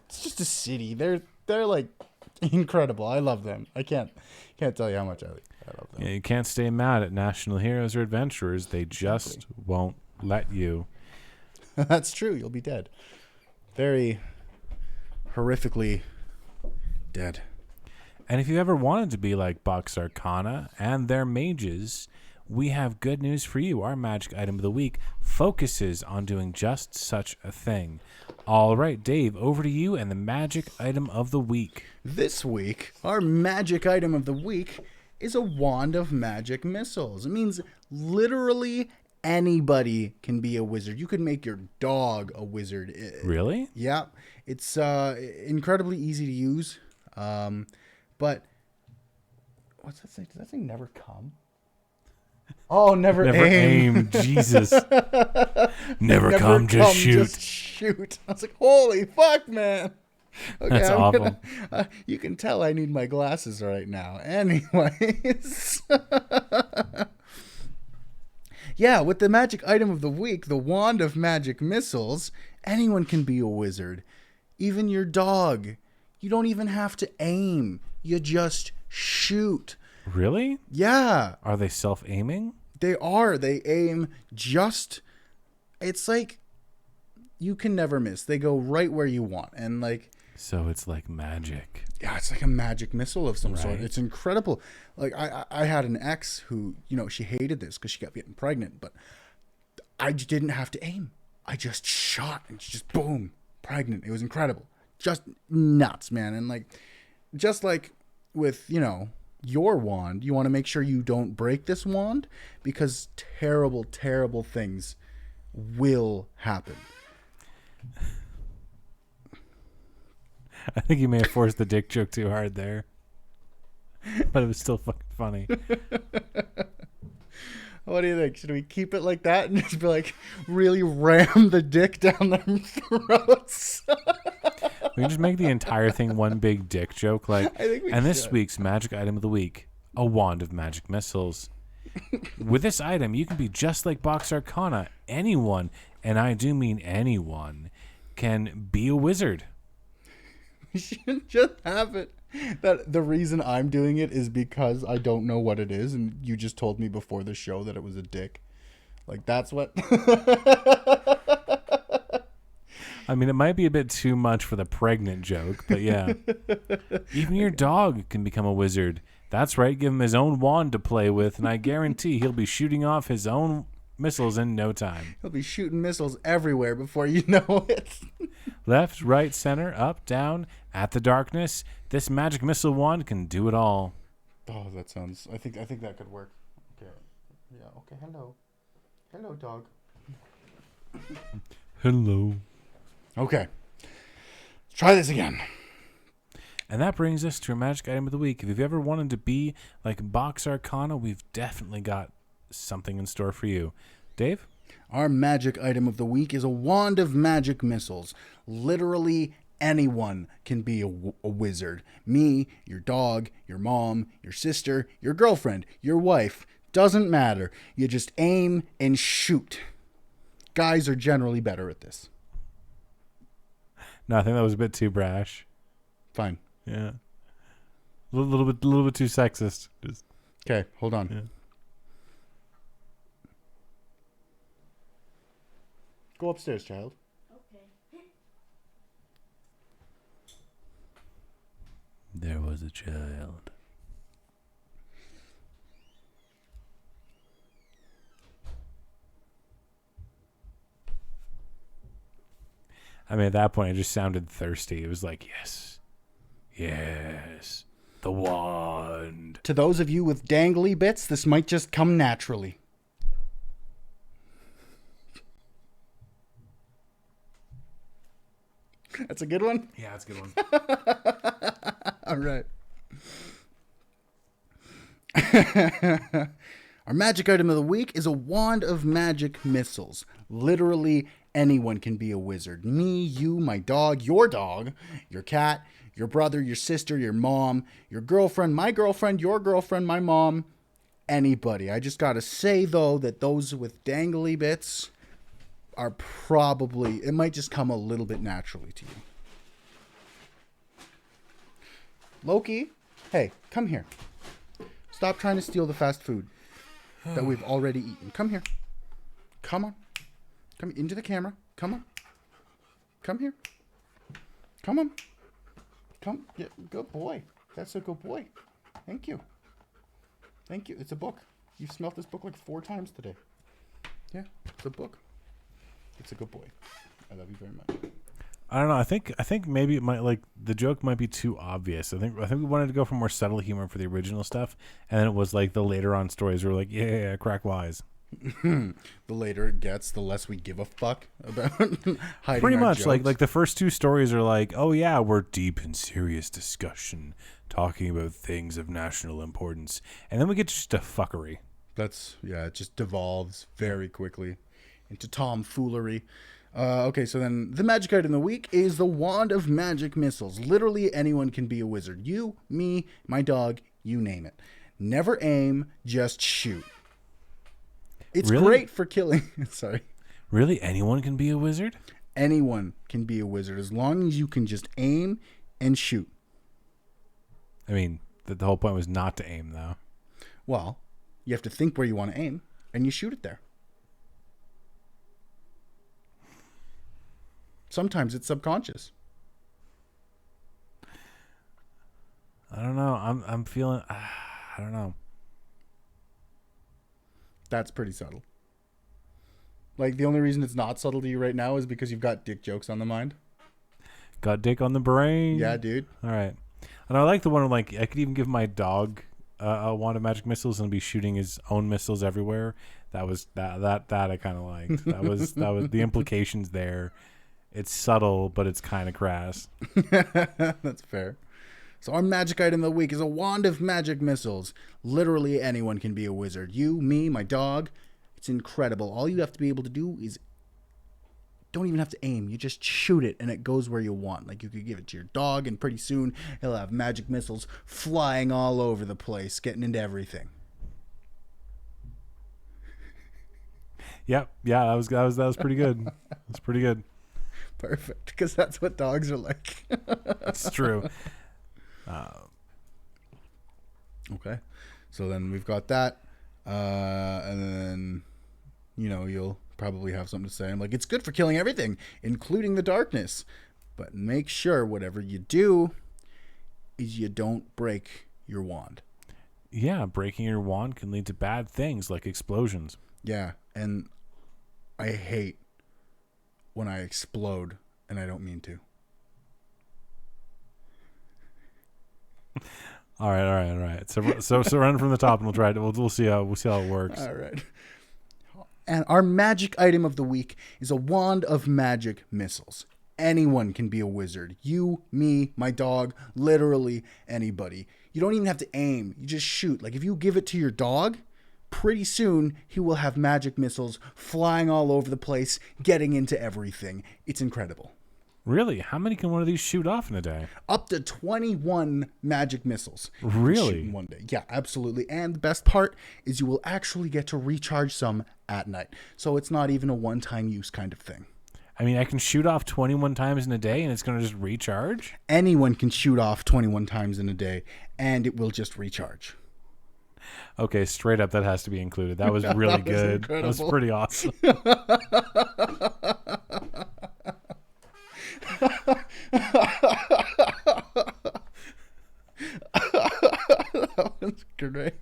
It's just a city. They're like incredible. I love them. I can't tell you how much I love them. Yeah, you can't stay mad at national heroes or adventurers. They just won't let you. That's true. You'll be dead. Very horrifically dead. And if you ever wanted to be like Box Arcana and their mages, we have good news for you. Our magic item of the week focuses on doing just such a thing. All right, Dave, over to you and the magic item of the week. This week, our magic item of the week is a wand of magic missiles. It means literally anybody can be a wizard. You could make your dog a wizard. Really? Yeah. It's incredibly easy to use. But what's that say? Does that thing never come? Oh, never aim. Jesus. Never come, just shoot. Just shoot. I was like, holy fuck, man. Okay, That's awful. You can tell I need my glasses right now. Anyways. Yeah, with the magic item of the week, the wand of magic missiles, anyone can be a wizard. Even your dog. You don't even have to aim. You just shoot. Really? Yeah. Are they self-aiming? They are. They aim just... It's like you can never miss. They go right where you want. And like... So it's like magic. Yeah, it's like a magic missile of some sort. Right. It's incredible. Like I had an ex who, she hated this because she kept getting pregnant, but I just didn't have to aim. I just shot and she just boom, pregnant. It was incredible. Just nuts, man. And like, just like with, your wand, you want to make sure you don't break this wand because terrible, terrible things will happen. I think you may have forced the dick joke too hard there. but it was still fucking funny. What do you think? Should we keep it like that and just be like, really ram the dick down their throats? We can just make the entire thing one big dick joke. Like, I think we and this should. week's magic item of the week, a wand of magic missiles. With this item, you can be just like Box Arcana. Anyone, and I do mean anyone, can be a wizard. You shouldn't just have it. That the reason I'm doing it is because I don't know what it is, and you just told me before the show that it was a dick. Like, that's what. I mean, it might be a bit too much for the pregnant joke, but yeah. Even your dog can become a wizard. That's right, give him his own wand to play with, and I guarantee he'll be shooting off his own missiles in no time. He'll be shooting missiles everywhere before you know it. Left, right, center, up, down, at the darkness. This magic missile wand can do it all. Oh, that sounds. I think that could work. Okay. Yeah. Okay. Hello, dog. Hello. Okay. Try this again. And that brings us to our magic item of the week. If you've ever wanted to be like Box Arcana, we've definitely got something in store for you. Dave? Our magic item of the week is a wand of magic missiles. Literally anyone can be a wizard. Me, your dog, your mom, your sister, your girlfriend, your wife. Doesn't matter. You just aim and shoot. Guys are generally better at this. No, I think that was a bit too brash. Fine. Yeah. A little bit too sexist. Just, Okay, hold on. yeah. Go upstairs, child. There was a child. I mean, at that point, it just sounded thirsty. It was like, yes, the wand. To those of you with dangly bits, this might just come naturally. That's a good one? Yeah, that's a good one. All right. Our magic item of the week is a wand of magic missiles. Literally anyone can be a wizard. Me, you, my dog, your cat, your brother, your sister, your mom, your girlfriend, my girlfriend, your girlfriend, my mom, anybody. I just gotta say, though, that those with dangly bits are probably, it might just come a little bit naturally to you. Loki, hey, come here. Stop trying to steal the fast food that we've already eaten. Come here. Come on. Come into the camera. Come on. Come here. Come on. Come. Yeah, good boy. That's a good boy. Thank you. Thank you. It's a book. You've smelled this book like 4 times today. Yeah, it's a book. It's a good boy. I love you very much. I don't know. I think maybe it might, like, the joke might be too obvious. I think we wanted to go for more subtle humor for the original stuff, and then it was like the later on stories were like, yeah, crack wise. The later it gets, the less we give a fuck about hiding Pretty our much, jokes. like the first 2 stories are like, oh yeah, we're deep in serious discussion, talking about things of national importance, and then we get just a fuckery. That's, yeah, it just devolves very quickly into tomfoolery. Okay, so then the magic item of the week is the wand of magic missiles. Literally anyone can be a wizard. You, me, my dog, you name it. Never aim, just shoot. It's Really? great for killing. Sorry. Really, anyone can be a wizard? Anyone can be a wizard as long as you can just aim and shoot. I mean, the whole point was not to aim, though. Well, you have to think where you want to aim, and you shoot it there. Sometimes it's subconscious. I don't know. I'm feeling. I don't know. That's pretty subtle. Like, the only reason it's not subtle to you right now is because you've got dick jokes on the mind. Got dick on the brain. Yeah, dude. All right. And I like the one where, like, I could even give my dog a wand of magic missiles and be shooting his own missiles everywhere. That was that I kind of liked. That was the implications there. It's subtle, but it's kind of crass. That's fair. So our magic item of the week is a wand of magic missiles. Literally anyone can be a wizard. You, me, my dog. It's incredible. All you have to be able to do is don't even have to aim. You just shoot it and it goes where you want. Like you could give it to your dog and pretty soon he'll have magic missiles flying all over the place, getting into everything. Yep. Yeah, that was pretty good. That's pretty good. Perfect, because that's what dogs are like. It's true. Okay. So then we've got that. And then, you'll probably have something to say. I'm like, it's good for killing everything, including the darkness. But make sure whatever you do is you don't break your wand. Yeah, breaking your wand can lead to bad things like explosions. Yeah, and I hate when I explode and I don't mean to. All right. So run from the top, and we'll try it. We'll see how it works. All right. And our magic item of the week is a wand of magic missiles. Anyone can be a wizard. You, me, my dog, literally anybody. You don't even have to aim. You just shoot. Like if you give it to your dog, pretty soon he will have magic missiles flying all over the place, getting into everything. It's incredible. Really? How many can one of these shoot off in a day? Up to 21 magic missiles. Really? In one day. Yeah, absolutely. And the best part is you will actually get to recharge some at night. So it's not even a one-time use kind of thing. I mean, I can shoot off 21 times in a day and it's going to just recharge? Anyone can shoot off 21 times in a day and it will just recharge. Okay, straight up, that has to be included. That was really good. That was pretty awesome. That was great.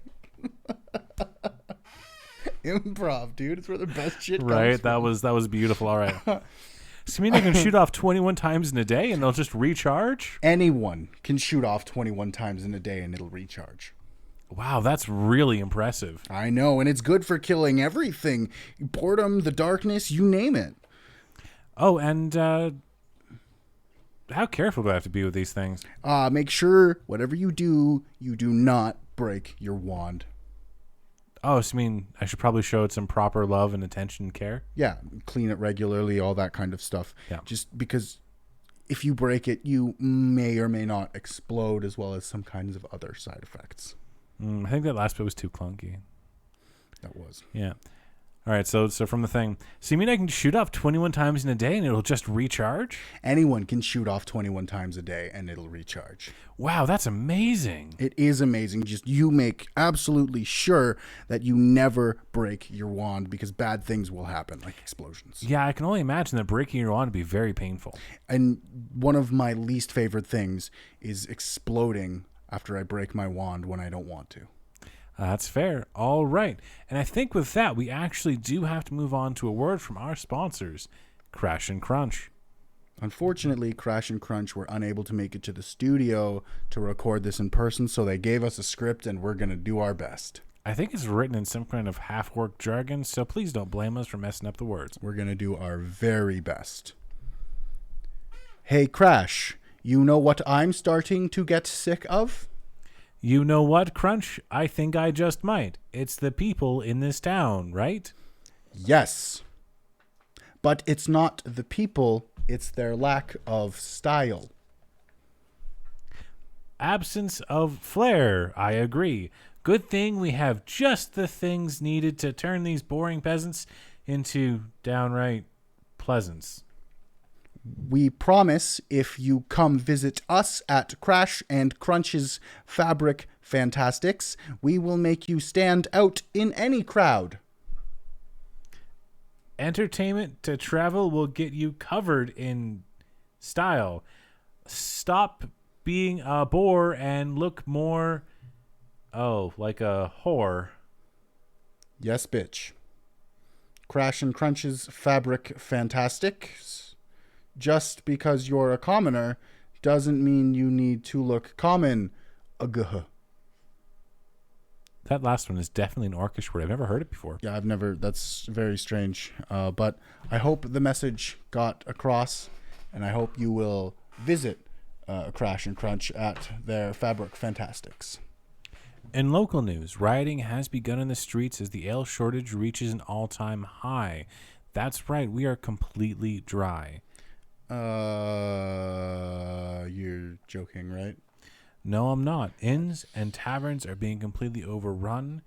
Improv, dude. It's where the best shit comes Right? from. That was beautiful. All right. So you mean I can shoot off 21 times in a day and they'll just recharge? Anyone can shoot off 21 times in a day and it'll recharge. Wow, that's really impressive. I know, and it's good for killing everything. Boredom, the darkness, you name it. Oh, and how careful do I have to be with these things? Make sure whatever you do not break your wand. Oh, so you mean I should probably show it some proper love and attention and care? Yeah, clean it regularly, all that kind of stuff. Yeah. Just because if you break it, you may or may not explode, as well as some kinds of other side effects. I think that last bit was too clunky. That was. Yeah. All right, so from the thing. So you mean I can shoot off 21 times in a day and it'll just recharge? Anyone can shoot off 21 times a day and it'll recharge. Wow, that's amazing. It is amazing. Just you make absolutely sure that you never break your wand because bad things will happen, like explosions. Yeah, I can only imagine that breaking your wand would be very painful. And one of my least favorite things is exploding after I break my wand when I don't want to. That's fair. All right. And I think with that, we actually do have to move on to a word from our sponsors, Crash and Crunch. Unfortunately, Crash and Crunch were unable to make it to the studio to record this in person, so they gave us a script and we're going to do our best. I think it's written in some kind of half-worked jargon, so please don't blame us for messing up the words. We're going to do our very best. Hey, Crash, you know what I'm starting to get sick of? You know what, Crunch? I think I just might. It's the people in this town, right? Yes. But it's not the people, it's their lack of style. Absence of flair, I agree. Good thing we have just the things needed to turn these boring peasants into downright pleasants. We promise if you come visit us at Crash and Crunch's Fabric Fantastics, we will make you stand out in any crowd. Entertainment to travel will get you covered in style. Stop being a bore and look more, like a whore. Yes, bitch. Crash and Crunch's Fabric Fantastics. Just because you're a commoner doesn't mean you need to look common. Ugh. That last one is definitely an Orcish word. I've never heard it before. Yeah, that's very strange. But I hope the message got across, and I hope you will visit crash and crunch at their Fabric Fantastics. In local news, rioting has begun in the streets as the ale shortage reaches an all-time high. That's right, we are completely dry. You're joking, right? No, I'm not. Inns and taverns are being completely overrun.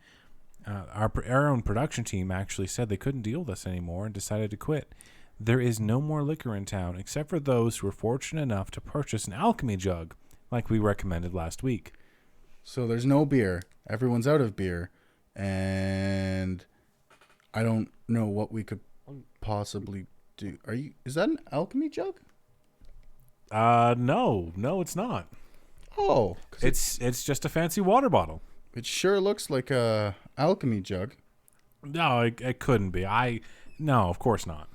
Our own production team actually said they couldn't deal with us anymore and decided to quit. There is no more liquor in town except for those who were fortunate enough to purchase an alchemy jug, like we recommended last week. So there's no beer. Everyone's out of beer. And I don't know what we could possibly do. Is that an alchemy jug? No, it's not. Oh. It's just a fancy water bottle. It sure looks like a alchemy jug. No, it couldn't be. No, of course not.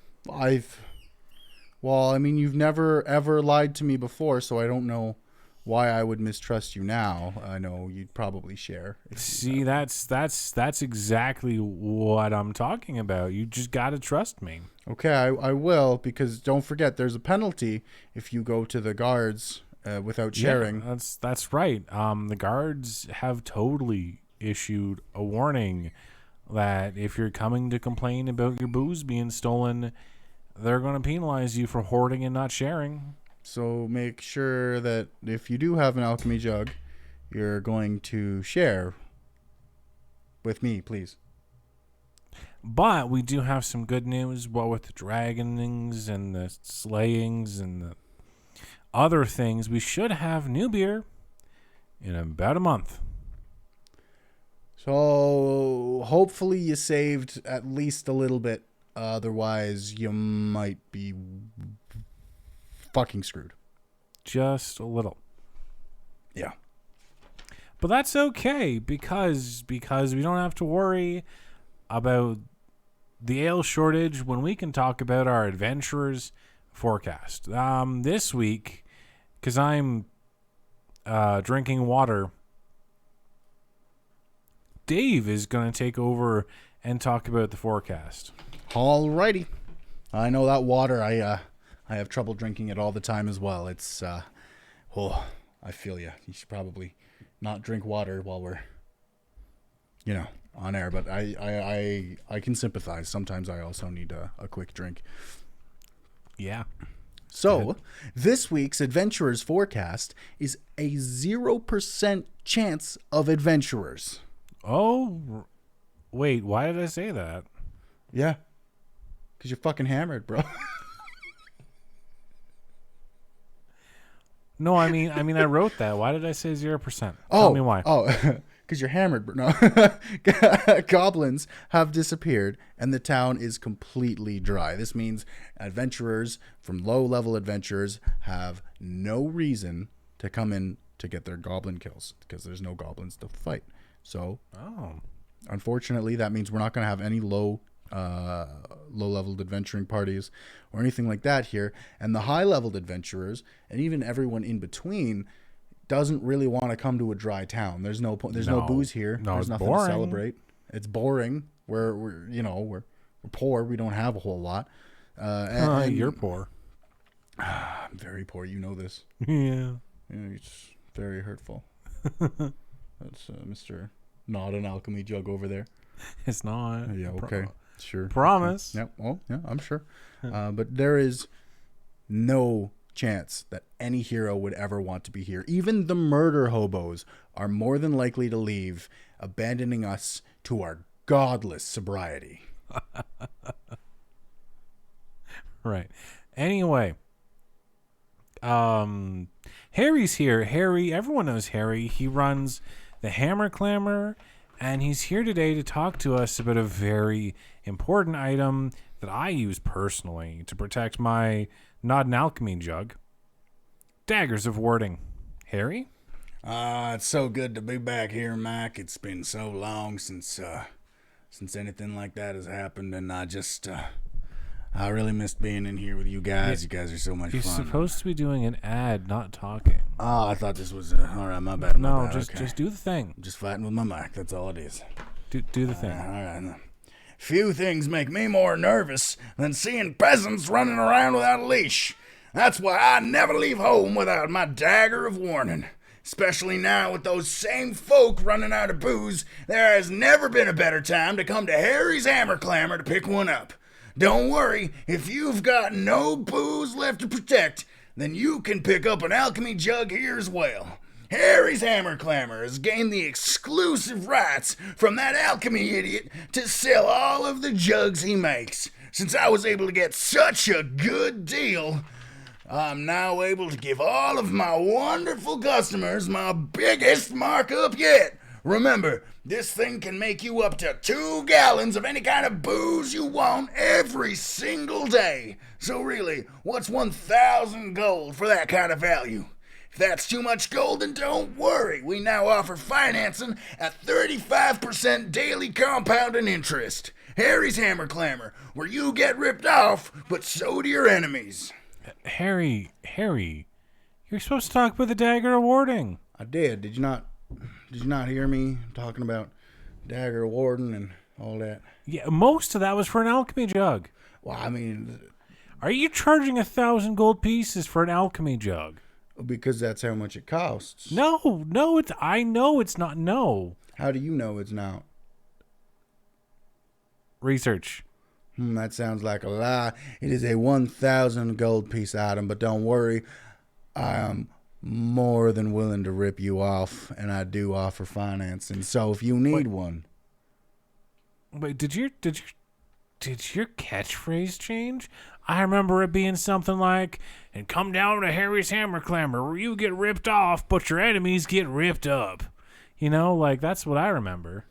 Well, I mean, you've never ever lied to me before, so I don't know why I would mistrust you now. I know you'd probably share. See, that's exactly what I'm talking about. You just got to trust me. Okay, I will, because don't forget there's a penalty if you go to the guards without sharing. Yeah, that's right. The guards have totally issued a warning that if you're coming to complain about your booze being stolen, they're going to penalize you for hoarding and not sharing. So make sure that if you do have an alchemy jug, you're going to share with me, please. But we do have some good news. What with the dragonings and the slayings and the other things, we should have new beer in about a month. So hopefully you saved at least a little bit. Otherwise, you might be fucking screwed. Just a little. Yeah. But that's okay because we don't have to worry about the ale shortage when we can talk about our adventurers forecast. This week, because I'm drinking water, Dave is going to take over and talk about the forecast. Alrighty. I know that water, I have trouble drinking it all the time as well. It's, I feel you. You should probably not drink water while we're, on air. But I can sympathize. Sometimes I also need a quick drink. Yeah. So, this week's Adventurers Forecast is a 0% chance of adventurers. Oh, wait, why did I say that? Yeah. Because you're fucking hammered, bro. No, I mean, I wrote that. Why did I say 0%? Tell me why. Oh, because you're hammered, bro. No. Goblins have disappeared, and the town is completely dry. This means adventurers from low-level adventurers have no reason to come in to get their goblin kills because there's no goblins to fight. So, unfortunately, that means we're not going to have any low-level adventuring parties or anything like that here. And the high-leveled adventurers and even everyone in between doesn't really want to come to a dry town. There's no booze here. No, there's it's nothing boring. to celebrate. It's boring. We're poor. We don't have a whole lot. And you're poor. I'm very poor. You know this. Yeah. It's very hurtful. That's Mr. Not an alchemy jug over there. It's not. Yeah. Okay. Sure. Promise. Yeah. Oh, yeah. I'm sure. But there is no chance that any hero would ever want to be here. Even the murder hobos are more than likely to leave, abandoning us to our godless sobriety. Right. Anyway, Harry's here. Harry, everyone knows Harry. He runs the Hammer Clamor, and he's here today to talk to us about a very important item that I use personally to protect my not an alchemy jug. Daggers of warding. Harry? It's so good to be back here, Mike. It's been so long since anything like that has happened, and I really missed being in here with you guys. You guys are so much You're fun. supposed to be doing an ad, not talking. Oh, I thought this was all right. My bad. No, okay. just do the thing. I'm just fighting with my mic. That's all it is. Do the thing. All right. Few things make me more nervous than seeing peasants running around without a leash. That's why I never leave home without my dagger of warning. Especially now with those same folk running out of booze, there has never been a better time to come to Harry's Hammer Clamor to pick one up. Don't worry, if you've got no booze left to protect, then you can pick up an alchemy jug here as well. Harry's Hammer Clamor has gained the exclusive rights from that alchemy idiot to sell all of the jugs he makes. Since I was able to get such a good deal, I'm now able to give all of my wonderful customers my biggest markup yet. Remember, this thing can make you up to 2 gallons of any kind of booze you want every single day. So really, what's 1,000 gold for that kind of value? If that's too much gold, then don't worry. We now offer financing at 35% daily compounding interest. Harry's Hammer Clamor, where you get ripped off, but so do your enemies. Harry, you're supposed to talk about the dagger awarding. I did. Did you not hear me talking about dagger awarding and all that? Yeah, most of that was for an alchemy jug. Well, I mean, Are you charging 1,000 gold pieces for an alchemy jug? because that's how much it costs. No, I know it's not. No. How do you know it's not? Research. That sounds like a lie. It is a 1,000 gold piece item, but don't worry. I am more than willing to rip you off, and I do offer financing. So if you need one. Wait, did your catchphrase change? I remember it being something like, "And come down to Harry's Hammer Clamor, where you get ripped off, but your enemies get ripped up." You know, like that's what I remember.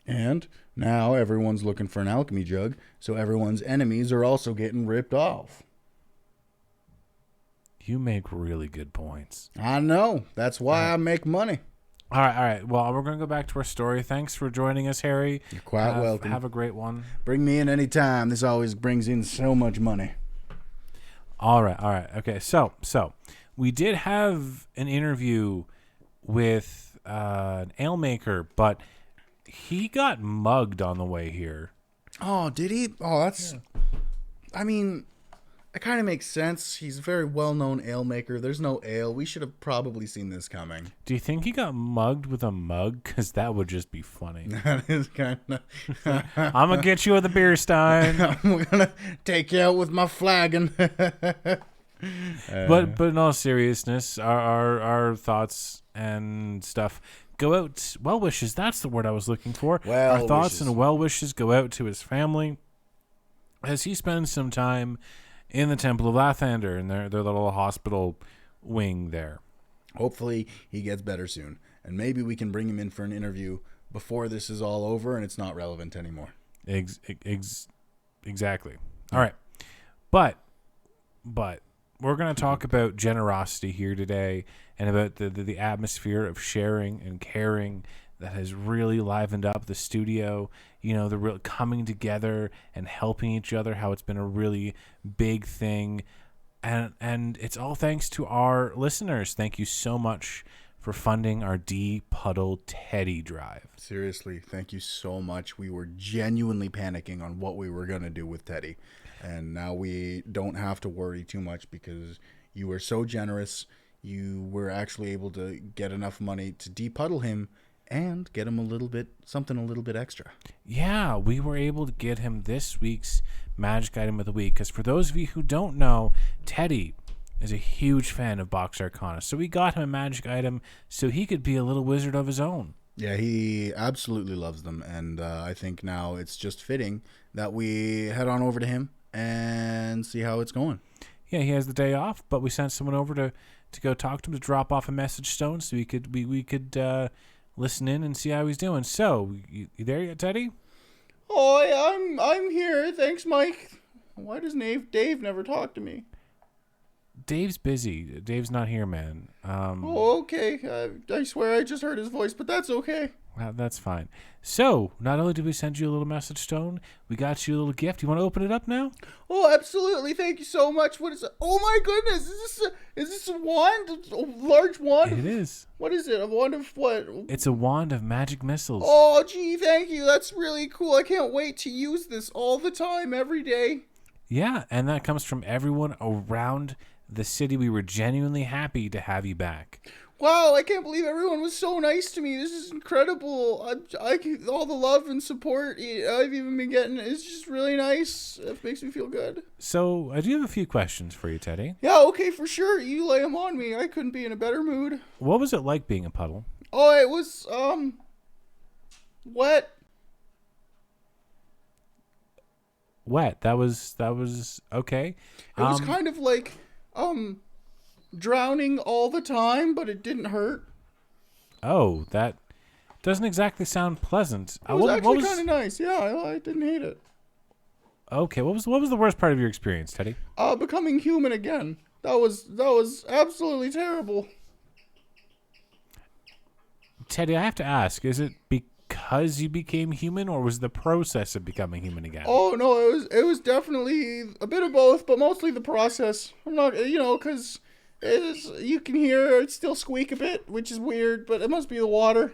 And now everyone's looking for an alchemy jug, so everyone's enemies are also getting ripped off. You make really good points. I know. That's why I make money. All right. Well, we're going to go back to our story. Thanks for joining us, Harry. You're quite welcome. Have a great one. Bring me in any time. This always brings in so much money. All right. Okay, so we did have an interview with an ale maker, but he got mugged on the way here. Oh, did he? Oh, that's... Yeah. I mean, it kind of makes sense. He's a very well-known ale maker. There's no ale. We should have probably seen this coming. Do you think he got mugged with a mug? Because that would just be funny. That is kind of... I'm going to get you with a beer stein. I'm going to take you out with my flagon. But in all seriousness, our thoughts and stuff go out. Well wishes, that's the word I was looking for. Well our thoughts wishes. and well wishes go out to his family as he spends some time in the Temple of Lathander in their little hospital wing there. Hopefully he gets better soon. And maybe we can bring him in for an interview before this is all over and it's not relevant anymore. Exactly. All right. But we're going to talk about generosity here today and about the atmosphere of sharing and caring that has really livened up the studio. You know, the real coming together and helping each other, how it's been a really big thing. And it's all thanks to our listeners. Thank you so much for funding our D Puddle Teddy drive. Seriously, thank you so much. We were genuinely panicking on what we were going to do with Teddy. And now we don't have to worry too much because you were so generous. You were actually able to get enough money to depuddle him and get him something a little bit extra. Yeah, we were able to get him this week's Magic Item of the Week. Because for those of you who don't know, Teddy is a huge fan of Box Arcana. So we got him a Magic Item so he could be a little wizard of his own. Yeah, he absolutely loves them. And I think now it's just fitting that we head on over to him and see how it's going. Yeah, he has the day off, but we sent someone over to go talk to him, to drop off a message stone so we could listen in and see how he's doing. So, you there yet, Teddy? Oh, I'm here. Thanks, Mike. Why does Dave never talk to me? Dave's busy. Dave's not here, man. Okay. I swear I just heard his voice, but that's okay. Well, that's fine. So, not only did we send you a little message stone, we got you a little gift. You want to open it up now? Oh, absolutely. Thank you so much. What is it? Oh, my goodness. Is this a wand? A large wand? It is. What is it? A wand of what? It's a wand of magic missiles. Oh, gee, thank you. That's really cool. I can't wait to use this all the time, every day. Yeah, and that comes from everyone around the city. We were genuinely happy to have you back. Wow, I can't believe everyone was so nice to me. This is incredible. All the love and support I've even been getting is just really nice. It makes me feel good. So I do have a few questions for you, Teddy. Yeah, okay, for sure. You lay them on me. I couldn't be in a better mood. What was it like being a puddle? Oh, it was, wet. Wet. That was okay. It was kind of like, drowning all the time, but it didn't hurt. Oh, that doesn't exactly sound pleasant. It was actually kind of nice. Yeah, I didn't hate it. Okay, what was the worst part of your experience, Teddy? Becoming human again. That was absolutely terrible. Teddy, I have to ask, is it because you became human, or was the process of becoming human again? Oh no, it was definitely a bit of both, but mostly the process. I'm not, because you can hear it still squeak a bit, which is weird, but it must be the water.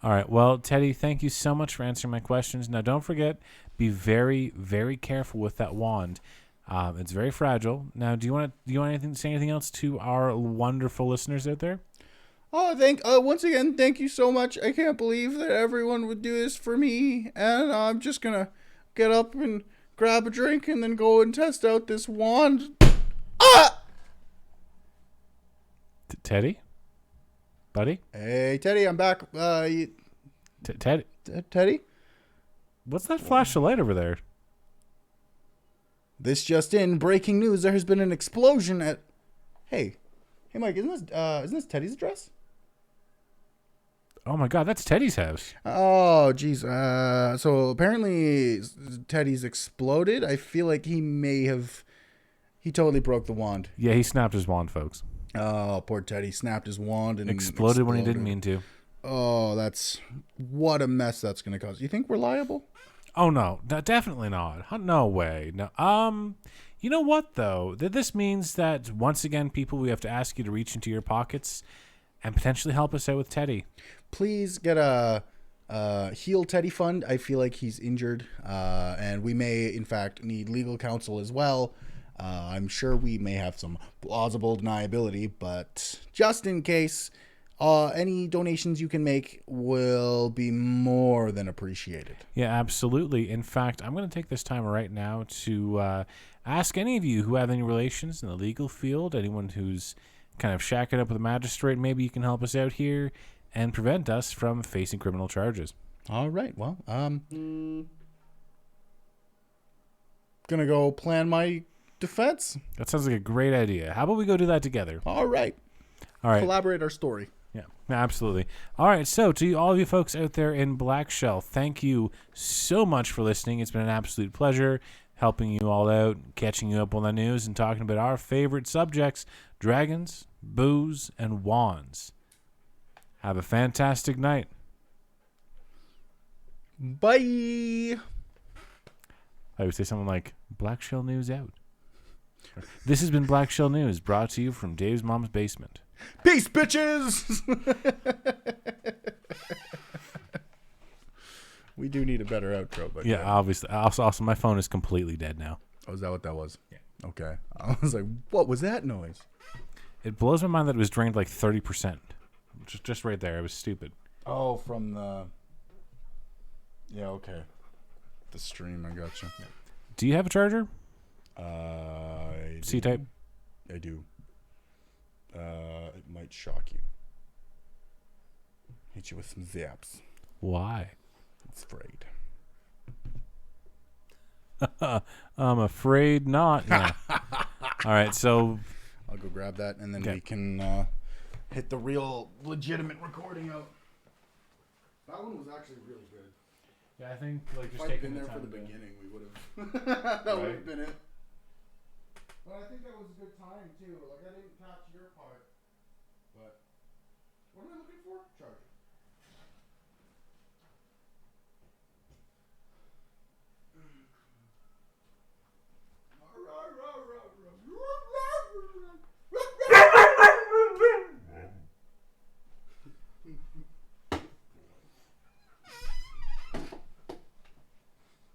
All right. Well, Teddy, thank you so much for answering my questions. Now, don't forget, be very, very careful with that wand. It's very fragile. Now, do you want to say anything else to our wonderful listeners out there? Oh, once again, thank you so much. I can't believe that everyone would do this for me, and I'm just gonna get up and grab a drink and then go and test out this wand. Ah! Teddy? Buddy? Hey, Teddy, I'm back. Teddy? Teddy? What's that flash of light over there? This just in, breaking news, there has been an explosion at... Hey, Mike, isn't this Teddy's address? Oh my God, that's Teddy's house. Oh, geez. So apparently Teddy's exploded. I feel like he totally broke the wand. Yeah, he snapped his wand, folks. Oh, poor Teddy snapped his wand and exploded when he didn't mean to. Oh, what a mess that's going to cause. You think we're liable? Oh no, definitely not. No way. No. You know what though? This means that once again, people, we have to ask you to reach into your pockets and potentially help us out with Teddy. Please get a Heal Teddy fund. I feel like he's injured, and we may, in fact, need legal counsel as well. I'm sure we may have some plausible deniability, but just in case, any donations you can make will be more than appreciated. Yeah, absolutely. In fact, I'm going to take this time right now to ask any of you who have any relations in the legal field, anyone who's kind of shacking up with a magistrate, maybe you can help us out here and prevent us from facing criminal charges. All right. Well, gonna go plan my defense. That sounds like a great idea. How about we go do that together? All right. Collaborate our story. Yeah, absolutely. All right, so to all of you folks out there in Blackshell, thank you so much for listening. It's been an absolute pleasure helping you all out, catching you up on the news, and talking about our favorite subjects, dragons, booze, and wands. Have a fantastic night. Bye. I would say something like, Blackshell News out. This has been Blackshell News, brought to you from Dave's mom's basement. Peace, bitches! We do need a better outro, but yeah, obviously. Also, my phone is completely dead now. Oh, is that what that was? Yeah. Okay. I was like, what was that noise? It blows my mind that it was drained like 30%. Just right there. It was stupid. Oh, from the... Yeah, okay. The stream, I gotcha. Yeah. Do you have a charger? C-type? I do. It might shock you. Hit you with some zaps. Why? It's afraid. I'm afraid not. Yeah. All right, so... I'll go grab that, and then we can hit the real legitimate recording out. That one was actually really good. Yeah, I think like just if I'd been there for the beginning, we would have. That would have been it. But I think that was a good time too. Like I didn't catch your part, but what am I looking for? Charger.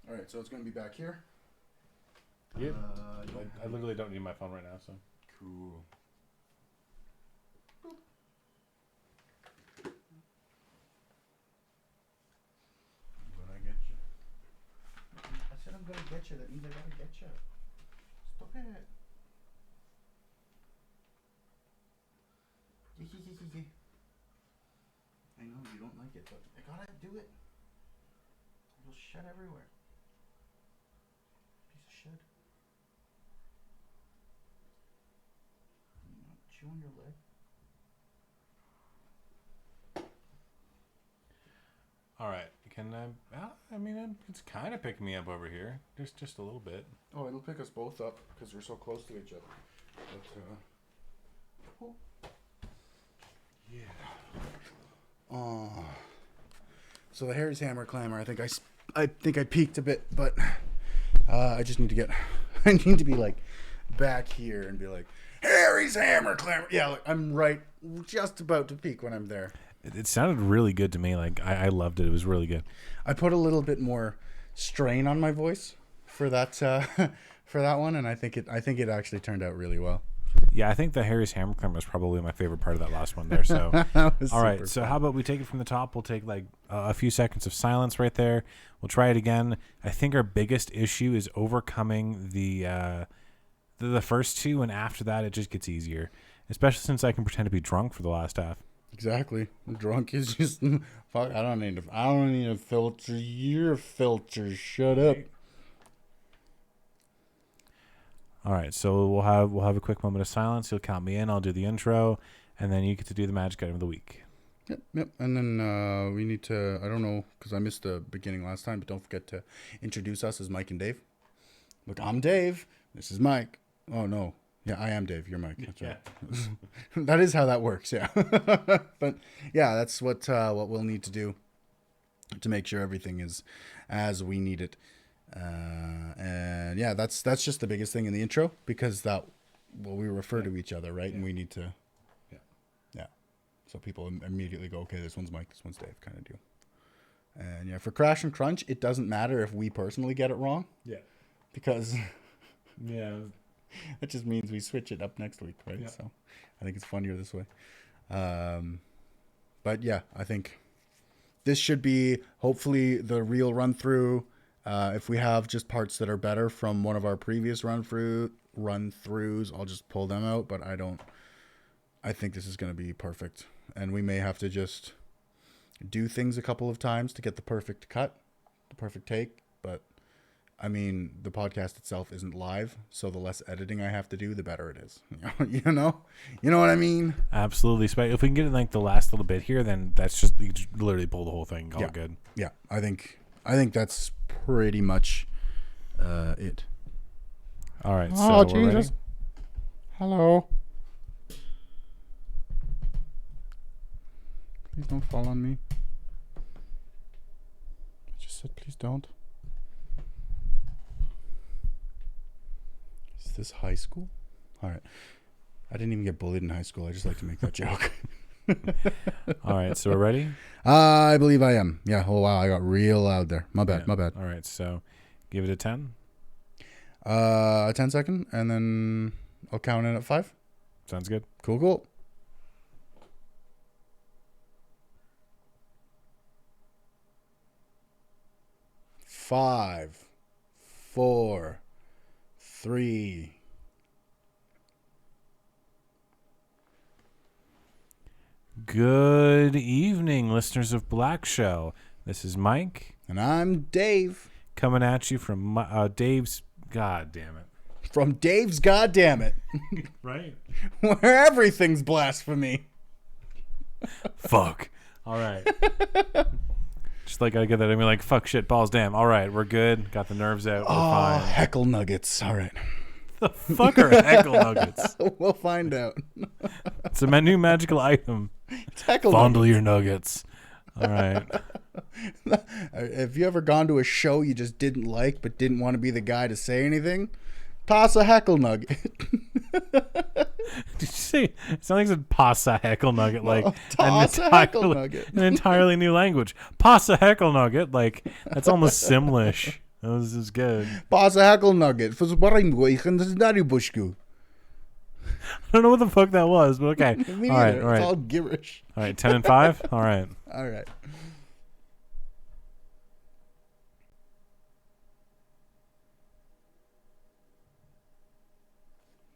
All right, so it's going to be back here. Yeah. I literally don't need my phone right now, so. Cool. When I get you. I said I'm gonna get you. That means I gotta get you. Stop it. I know you don't like it, but I gotta do it. You'll shit everywhere. Piece of shit. Chew on your leg. All right. Can I mean, it's kind of picking me up over here. Just a little bit. Oh, it'll pick us both up because we're so close to each other. But, yeah. So the Harry's Hammer Clamor, I think I peaked a bit, but I just need to get, I need to be like back here and be like, Harry's Hammer Clamor. Yeah, like, I'm right, just about to peak when I'm there. It sounded really good to me. Like I loved it. It was really good. I put a little bit more strain on my voice for that for that one, and I think it actually turned out really well. Yeah, I think the Harry's Hammer Climb was probably my favorite part of that last one there. So, all right. So, how about we take it from the top? We'll take like a few seconds of silence right there. We'll try it again. I think our biggest issue is overcoming the first two, and after that, it just gets easier. Especially since I can pretend to be drunk for the last half. Exactly. Drunk is just fuck. I don't need a filter. You're a filter. Shut up. All right, so we'll have a quick moment of silence. You'll count me in. I'll do the intro, and then you get to do the magic item of the week. Yep. And then we need to. I don't know because I missed the beginning last time, but don't forget to introduce us as Mike and Dave. Look, I'm Dave. This is Mike. Oh no. Yeah, I am Dave. You're Mike. That's right. Yeah. That is how that works. Yeah. But yeah, that's what we'll need to do to make sure everything is as we need it. And yeah, that's just the biggest thing in the intro because we refer to each other, right? Yeah. And we need to. Yeah. So people immediately go, okay, this one's Mike, this one's Dave, kind of deal. And yeah, for Crash and Crunch, it doesn't matter if we personally get it wrong. Yeah. Because. Yeah. That just means we switch it up next week, right? Yeah. So I think it's funnier this way. But yeah, I think this should be hopefully the real run through. If we have just parts that are better from one of our previous run throughs, I'll just pull them out. But I think this is going to be perfect. And we may have to just do things a couple of times to get the perfect cut, the perfect take. But I mean, the podcast itself isn't live, so the less editing I have to do, the better it is. You know what I mean? Absolutely. If we can get in like the last little bit here, then that's just you just literally pull the whole thing. All good. Yeah, I think that's pretty much it. All right. Oh, so we're ready? Hello. Please don't fall on me. I just said please don't. Is this high school? All right. I didn't even get bullied in high school. I just like to make that joke. All right. So we're ready? I believe I am. Yeah. Oh, wow. I got real loud there. My bad. All right. So give it a 10. A 10 second. And then I'll count in at 5. Sounds good. Cool. 5, 4, 3. Good evening, listeners of Blackshell. This is Mike. And I'm Dave. Coming at you from Dave's... God damn it. From Dave's Goddammit. Right. Where everything's blasphemy. Fuck. All right. Just like I get that. I mean, like, fuck, shit, balls, damn. All right, we're good. Got the nerves out. We're fine. Heckle nuggets. All right. The fuck are heckle nuggets? We'll find out. It's a new magical item. It's heckle Fondle nuggets. your nuggets. All right. Have you ever gone to a show you just didn't like but didn't want to be the guy to say anything? Toss a heckle nugget. Did you say? It sounds like it's a pasta heckle nugget, like toss a heckle nugget. An entirely new language. Pasta heckle nugget, like that's almost Simlish. This is good. Pass a hackle nugget. For bushku. I don't know what the fuck that was, but okay. Me All right, neither. all right. It's all gibberish. All right, 10 and 5? All right. All right.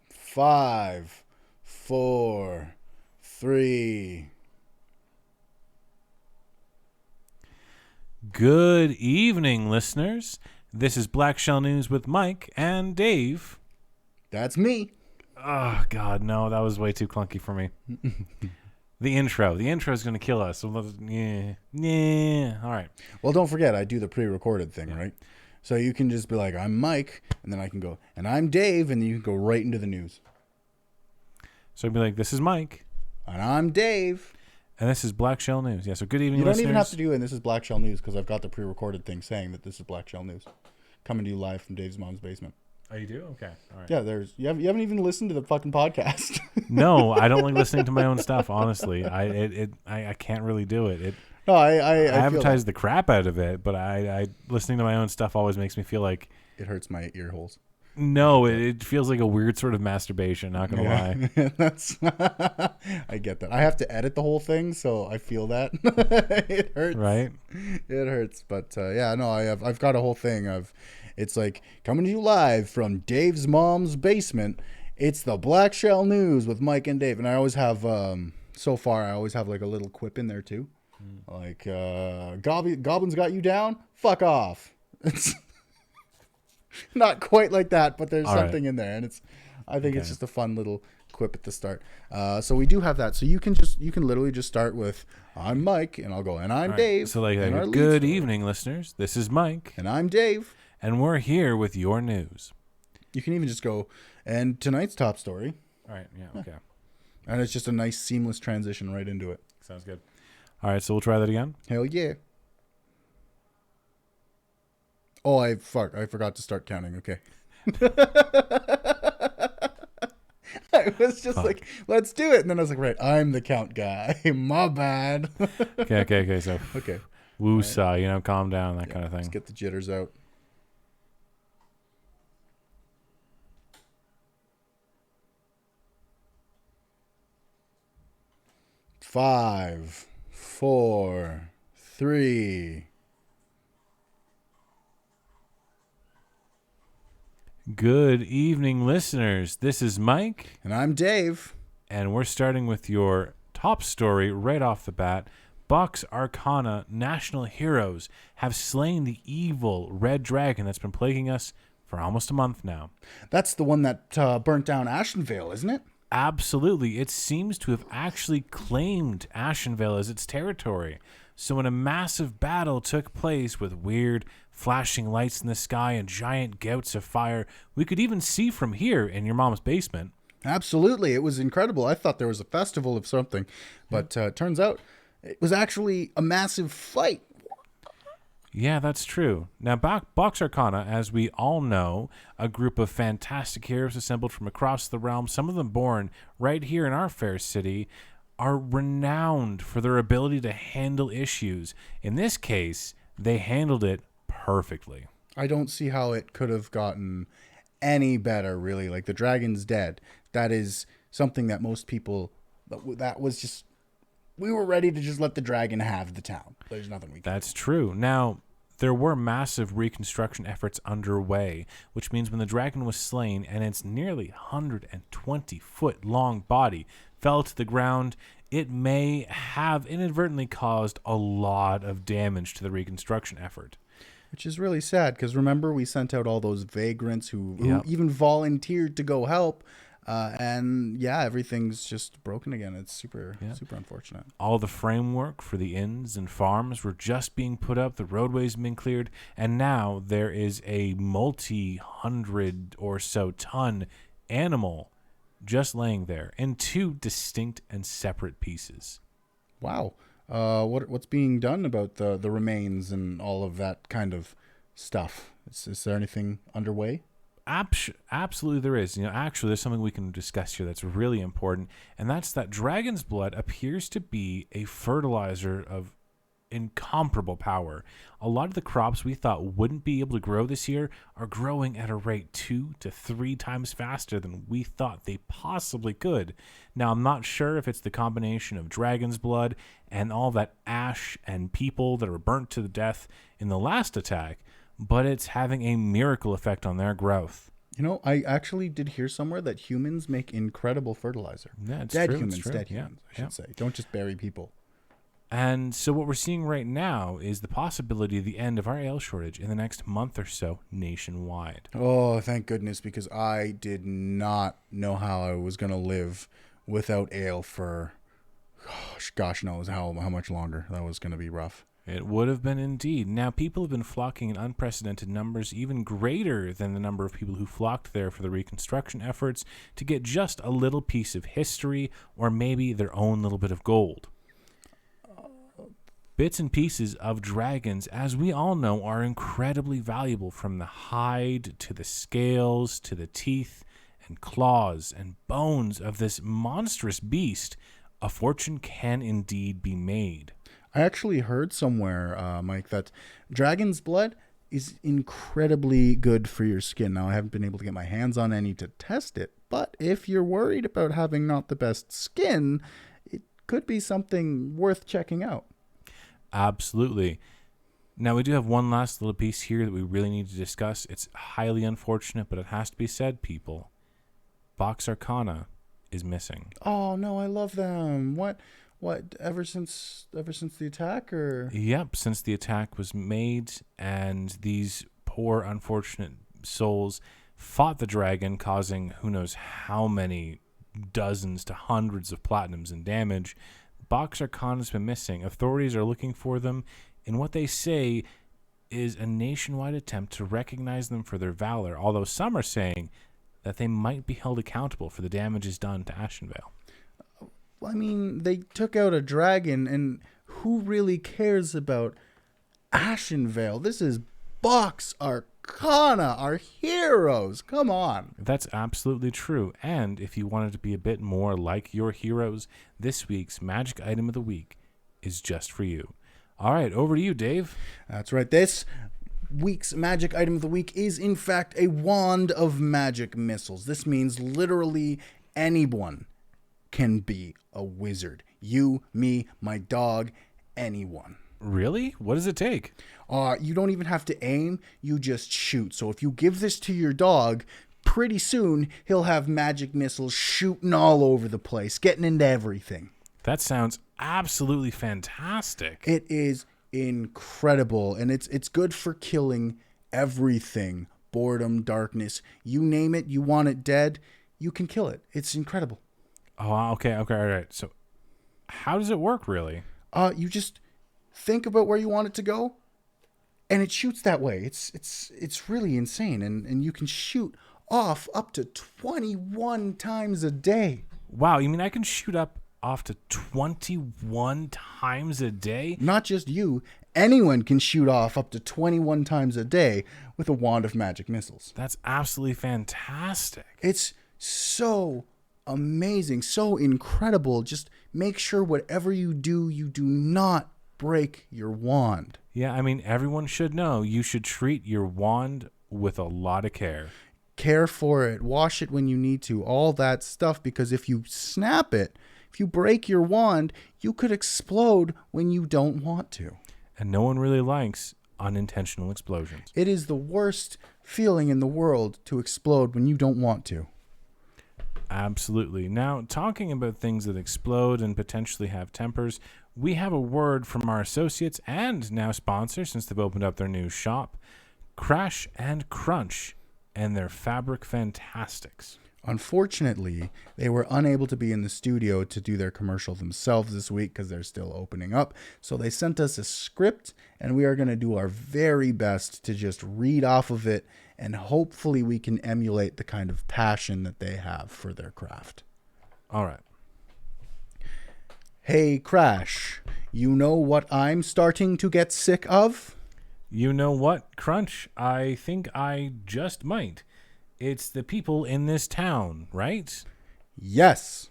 5, 4, 3. Good evening, listeners. This is Blackshell News with Mike and Dave. That's me. Oh, God, no, that was way too clunky for me. The intro is going to kill us. So yeah. All right. Well, don't forget, I do the pre-recorded thing, right? So you can just be like, I'm Mike, and then I can go, and I'm Dave, and then you can go right into the news. So I'd be like, this is Mike. And I'm Dave. And this is Blackshell News. Yeah, so good evening, You don't listeners. even have to do it, and this is Blackshell News, because I've got the pre-recorded thing saying that this is Blackshell News. Coming to you live from Dave's mom's basement. Oh, you do? Okay. All right. Yeah, you haven't even listened to the fucking podcast. No, I don't like listening to my own stuff, honestly. I can't really do it. No, I advertise the crap out of it, but I listening to my own stuff always makes me feel like it hurts my ear holes. No, it feels like a weird sort of masturbation, not gonna lie. That's I get that. I have to edit the whole thing, so I feel that. It hurts. Right? It hurts. But yeah, no, I've got a whole thing of it's like coming to you live from Dave's mom's basement. It's the Blackshell News with Mike and Dave. And I always have so far I always have like a little quip in there too. Like Goblin's got you down? Fuck off. It's not quite like that, but there's something in there, and I think it's just a fun little quip at the start. So we do have that. So you can literally just start with I'm Mike, and I'll go, and I'm Dave. So like good evening, listeners. This is Mike, and I'm Dave, and we're here with your news. You can even just go, and tonight's top story. All right. Yeah. Okay. And it's just a nice seamless transition right into it. Sounds good. All right. So we'll try that again. Hell yeah. Oh, I forgot to start counting. Okay. I was just like, let's do it. And then I was like, right, I'm the count guy. My bad. Okay. So, okay. Woosah, right. Calm down, that kind of thing. Let's get the jitters out. Five, 4, 3. Good evening, listeners. This is Mike. And I'm Dave. And we're starting with your top story right off the bat. Box Arcana national heroes have slain the evil red dragon that's been plaguing us for almost a month now. That's the one that burnt down Ashenvale, isn't it? Absolutely. It seems to have actually claimed Ashenvale as its territory. So when a massive battle took place with weird flashing lights in the sky and giant gouts of fire, we could even see from here in your mom's basement. Absolutely. It was incredible. I thought there was a festival of something, but turns out it was actually a massive fight. Yeah, that's true. Now, Box Arcana, as we all know, a group of fantastic heroes assembled from across the realm, some of them born right here in our fair city, are renowned for their ability to handle issues. In this case, they handled it perfectly. I don't see how it could have gotten any better, really. Like, the dragon's dead. That is something that most people, that was just, we were ready to just let the dragon have the town. There's nothing we can do. That's true. Now, there were massive reconstruction efforts underway, which means when the dragon was slain and its nearly 120-foot long body fell to the ground, it may have inadvertently caused a lot of damage to the reconstruction effort. Which is really sad, because remember we sent out all those vagrants who even volunteered to go help, and yeah, everything's just broken again. It's super unfortunate. All the framework for the inns and farms were just being put up, the roadways have been cleared, and now there is a multi-hundred or so ton animal just laying there in two distinct and separate pieces. Wow. What's being done about the remains and all of that kind of stuff? Is there anything underway? Absolutely there is. Actually, there's something we can discuss here that's really important, and that's that dragon's blood appears to be a fertilizer of incomparable power. A lot of the crops we thought wouldn't be able to grow this year are growing at a rate 2 to 3 times faster than we thought they possibly could. Now, I'm not sure if it's the combination of dragon's blood and all that ash and people that were burnt to death in the last attack, but it's having a miracle effect on their growth. You know, I actually did hear somewhere that humans make incredible fertilizer. Yeah, it's Dead true, humans, it's true. dead Yeah, humans, I should yeah. say. Don't just bury people. And so what we're seeing right now is the possibility of the end of our ale shortage in the next month or so nationwide. Oh, thank goodness, because I did not know how I was going to live without ale for, gosh knows how much longer. That was going to be rough. It would have been indeed. Now, people have been flocking in unprecedented numbers, even greater than the number of people who flocked there for the reconstruction efforts, to get just a little piece of history or maybe their own little bit of gold. Bits and pieces of dragons, as we all know, are incredibly valuable, from the hide to the scales to the teeth and claws and bones of this monstrous beast. A fortune can indeed be made. I actually heard somewhere, Mike, that dragon's blood is incredibly good for your skin. Now, I haven't been able to get my hands on any to test it, but if you're worried about having not the best skin, it could be something worth checking out. Absolutely. Now, we do have one last little piece here that we really need to discuss. It's highly unfortunate, but it has to be said, people. Vox Arcana is missing. Oh, no, I love them. What, ever since the attack, or? Yep, since the attack was made and these poor, unfortunate souls fought the dragon, causing who knows how many dozens to hundreds of platinums in damage, Vox Arcana has been missing. Authorities are looking for them in what they say is a nationwide attempt to recognize them for their valor, although some are saying that they might be held accountable for the damages done to Ashenvale. I mean, they took out a dragon, and who really cares about Ashenvale? This is Vox Arcana, our heroes. Come on. That's absolutely true. And if you wanted to be a bit more like your heroes, this week's magic item of the week is just for you. All right, over to you, Dave. That's right. This week's magic item of the week is, in fact, a wand of magic missiles. This means literally anyone can be a wizard. You, me, my dog, anyone. Really? What does it take? You don't even have to aim, you just shoot. So if you give this to your dog, pretty soon he'll have magic missiles shooting all over the place, getting into everything. That sounds absolutely fantastic. It is incredible, and it's good for killing everything. Boredom, darkness, you name it, you want it dead, you can kill it. It's incredible. Oh, okay, all right. So how does it work, really? You just think about where you want it to go, and it shoots that way. It's really insane, and you can shoot off up to 21 times a day. Wow, you mean I can shoot off to 21 times a day? Not just you, anyone can shoot off up to 21 times a day with a wand of magic missiles. That's absolutely fantastic. It's so amazing, so incredible. Just make sure whatever you do not break your wand. Yeah, I mean, everyone should know you should treat your wand with a lot of care. Care for it, wash it when you need to, all that stuff, because if you snap it, if you break your wand, you could explode when you don't want to. And no one really likes unintentional explosions. It is the worst feeling in the world to explode when you don't want to. Absolutely. Now, talking about things that explode and potentially have tempers, we have a word from our associates and now sponsor, since they've opened up their new shop, Crash and Crunch, and their Fabric Fantastics. Unfortunately, they were unable to be in the studio to do their commercial themselves this week because they're still opening up. So they sent us a script, and we are going to do our very best to just read off of it, and hopefully we can emulate the kind of passion that they have for their craft. All right. Hey, Crash, you know what I'm starting to get sick of? You know what, Crunch? I think I just might. It's the people in this town, right? Yes.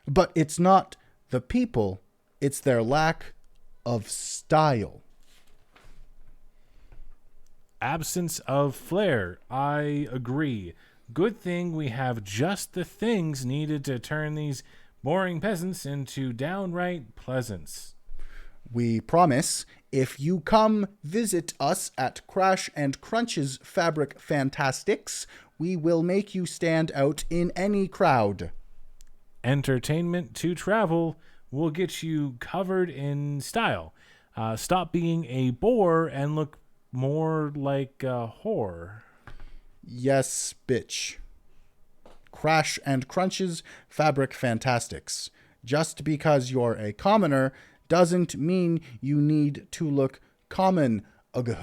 But it's not the people, it's their lack of style. Absence of flair. I agree. Good thing we have just the things needed to turn these boring peasants into downright pleasants. We promise if you come visit us at Crash and Crunch's Fabric Fantastics, we will make you stand out in any crowd. Entertainment to travel will get you covered in style. Stop being a bore and look more like a whore. Yes, bitch. Crash and Crunch's Fabric Fantastics. Just because you're a commoner doesn't mean you need to look common. Ugh.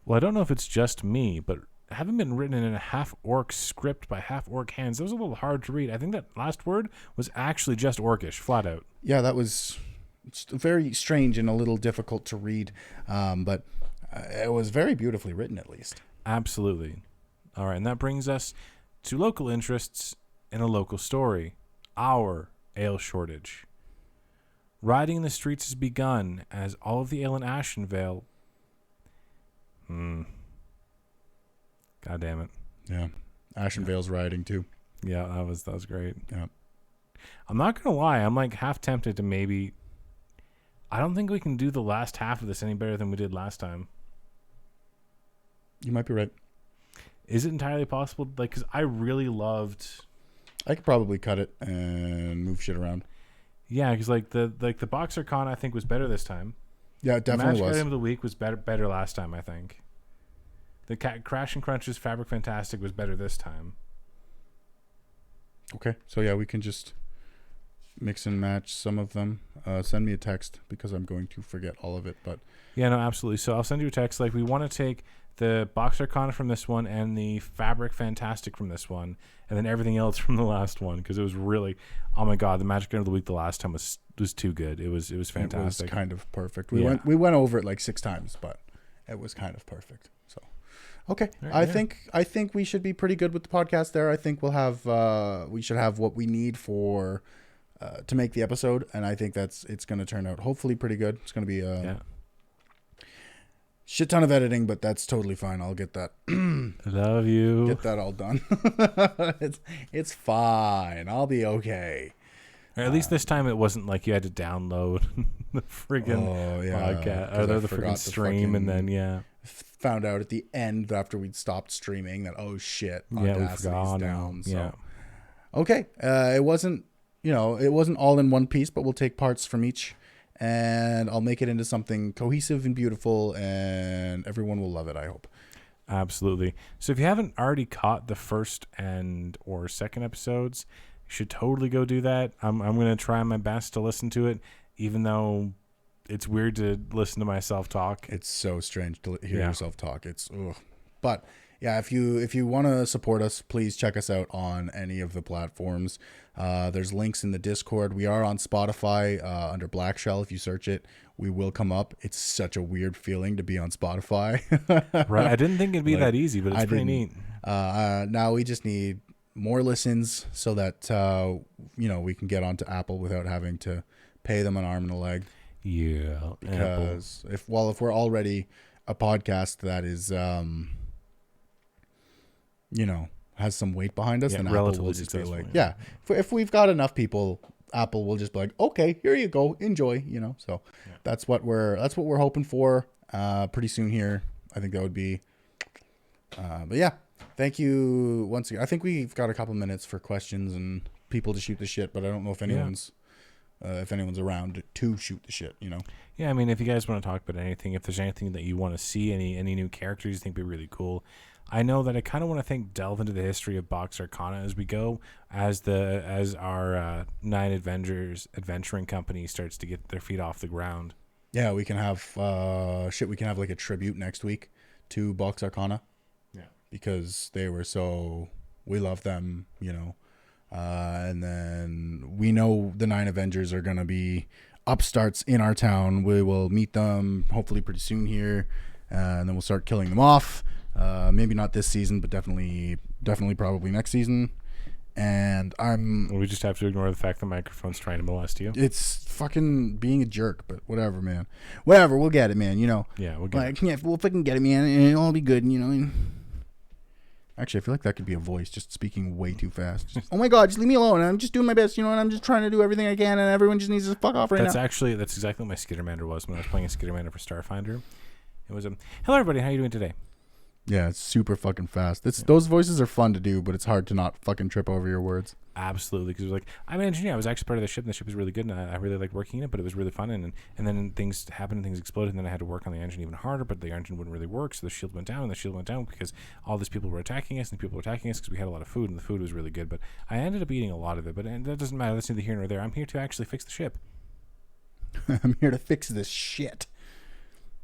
Well, I don't know if it's just me, but having been written in a half-orc script by half-orc hands, that was a little hard to read. I think that last word was actually just orcish, flat out. Yeah, that was very strange and a little difficult to read, but it was very beautifully written, at least. Absolutely. All right, and that brings us to local interests in a local story. Our ale shortage. Riding in the streets has begun as all of the ale in Ashenvale. God damn it. Yeah. Ashenvale's riding, too. Yeah, that was great. Yeah. I'm not going to lie. I'm like half tempted to maybe... I don't think we can do the last half of this any better than we did last time. You might be right. Is it entirely possible? Like, because I really loved... I could probably cut it and move shit around. Yeah, because like the Boxer Con I think was better this time. Yeah, it definitely Magic was. Item of the Week was better last time, I think. The Crash and Crunch's Fabric Fantastic was better this time. Okay, so yeah, we can just mix and match some of them. Send me a text because I'm going to forget all of it. But yeah, no, absolutely. So I'll send you a text. Like, we want to take the Boxer Con from this one and the Fabric Fantastic from this one, and then everything else from the last one, because it was really, oh my god, the Magic Item of the Week the last time was too good. It was fantastic. It was kind of perfect. We went over it like 6 times, but it was kind of perfect. So okay, right, I think we should be pretty good with the podcast there. I think we should have what we need for to make the episode, and I think it's going to turn out hopefully pretty good. It's going to be shit ton of editing, but that's totally fine. I'll get that. Love you. Get that all done. It's fine. I'll be okay. Or at least this time it wasn't like you had to download the friggin' podcast or the friggin' stream, and then found out at the end after we'd stopped streaming that Audacity's down. So okay, it wasn't all in one piece, but we'll take parts from each. And I'll make it into something cohesive and beautiful, and everyone will love it, I hope. Absolutely. So if you haven't already caught the first or second episodes, you should totally go do that. I'm going to try my best to listen to it, even though it's weird to listen to myself talk. It's so strange to hear yourself talk. But yeah, if you want to support us, please check us out on any of the platforms. There's links in the Discord. We are on Spotify under Blackshell. If you search it, we will come up. It's such a weird feeling to be on Spotify. Right. I didn't think it'd be that easy, but it's pretty neat. Now we just need more listens so that we can get onto Apple without having to pay them an arm and a leg. Yeah. Because if we're already a podcast that is has some weight behind us, then Apple will just be like, if we've got enough people, Apple will just be like, okay, here you go, enjoy, So that's what we're hoping for pretty soon here. I think that would be. But yeah, thank you once again. I think we've got a couple minutes for questions and people to shoot the shit, but I don't know if anyone's around to shoot the shit. Yeah, I mean, if you guys want to talk about anything, if there's anything that you want to see, any new characters you think would be really cool. I know that I kind of want to delve into the history of Box Arcana as we go, as our Nine Adventuring Company starts to get their feet off the ground. Yeah, we can have we can have like a tribute next week to Box Arcana. Yeah, because we love them, and then we know the 9 Avengers are gonna be upstarts in our town. We will meet them hopefully pretty soon here, and then we'll start killing them off. Maybe not this season, but definitely probably next season. and We just have to ignore the fact the microphone's trying to molest you. it's fucking being a jerk, but whatever, man. Whatever, we'll get it, man. You know. Yeah, we'll get Like, yeah, we'll fucking get it, man, and it'll all be good, you know. And actually, I feel like that could be a voice just speaking way too fast. Just, oh my god, just leave me alone. I'm just doing my best, you know, and I'm just trying to do everything I can, and everyone just needs to fuck off right That's now. that's exactly what my Skittermander was when I was playing a Skittermander for Starfinder. It was hello everybody, how are you doing today? Yeah, it's super fucking fast. Those voices are fun to do, but it's hard to not fucking trip over your words. Absolutely, because it was like, I'm an engineer. I was actually part of the ship, and the ship was really good, and I really liked working in it, but it was really fun. And then things happened, and things exploded, and then I had to work on the engine even harder, but the engine wouldn't really work, so the shield went down, and the shield went down because all these people were attacking us, and people were attacking us because we had a lot of food, and the food was really good. But I ended up eating a lot of it, and that doesn't matter. That's neither here nor there. I'm here to actually fix the ship. I'm here to fix this shit.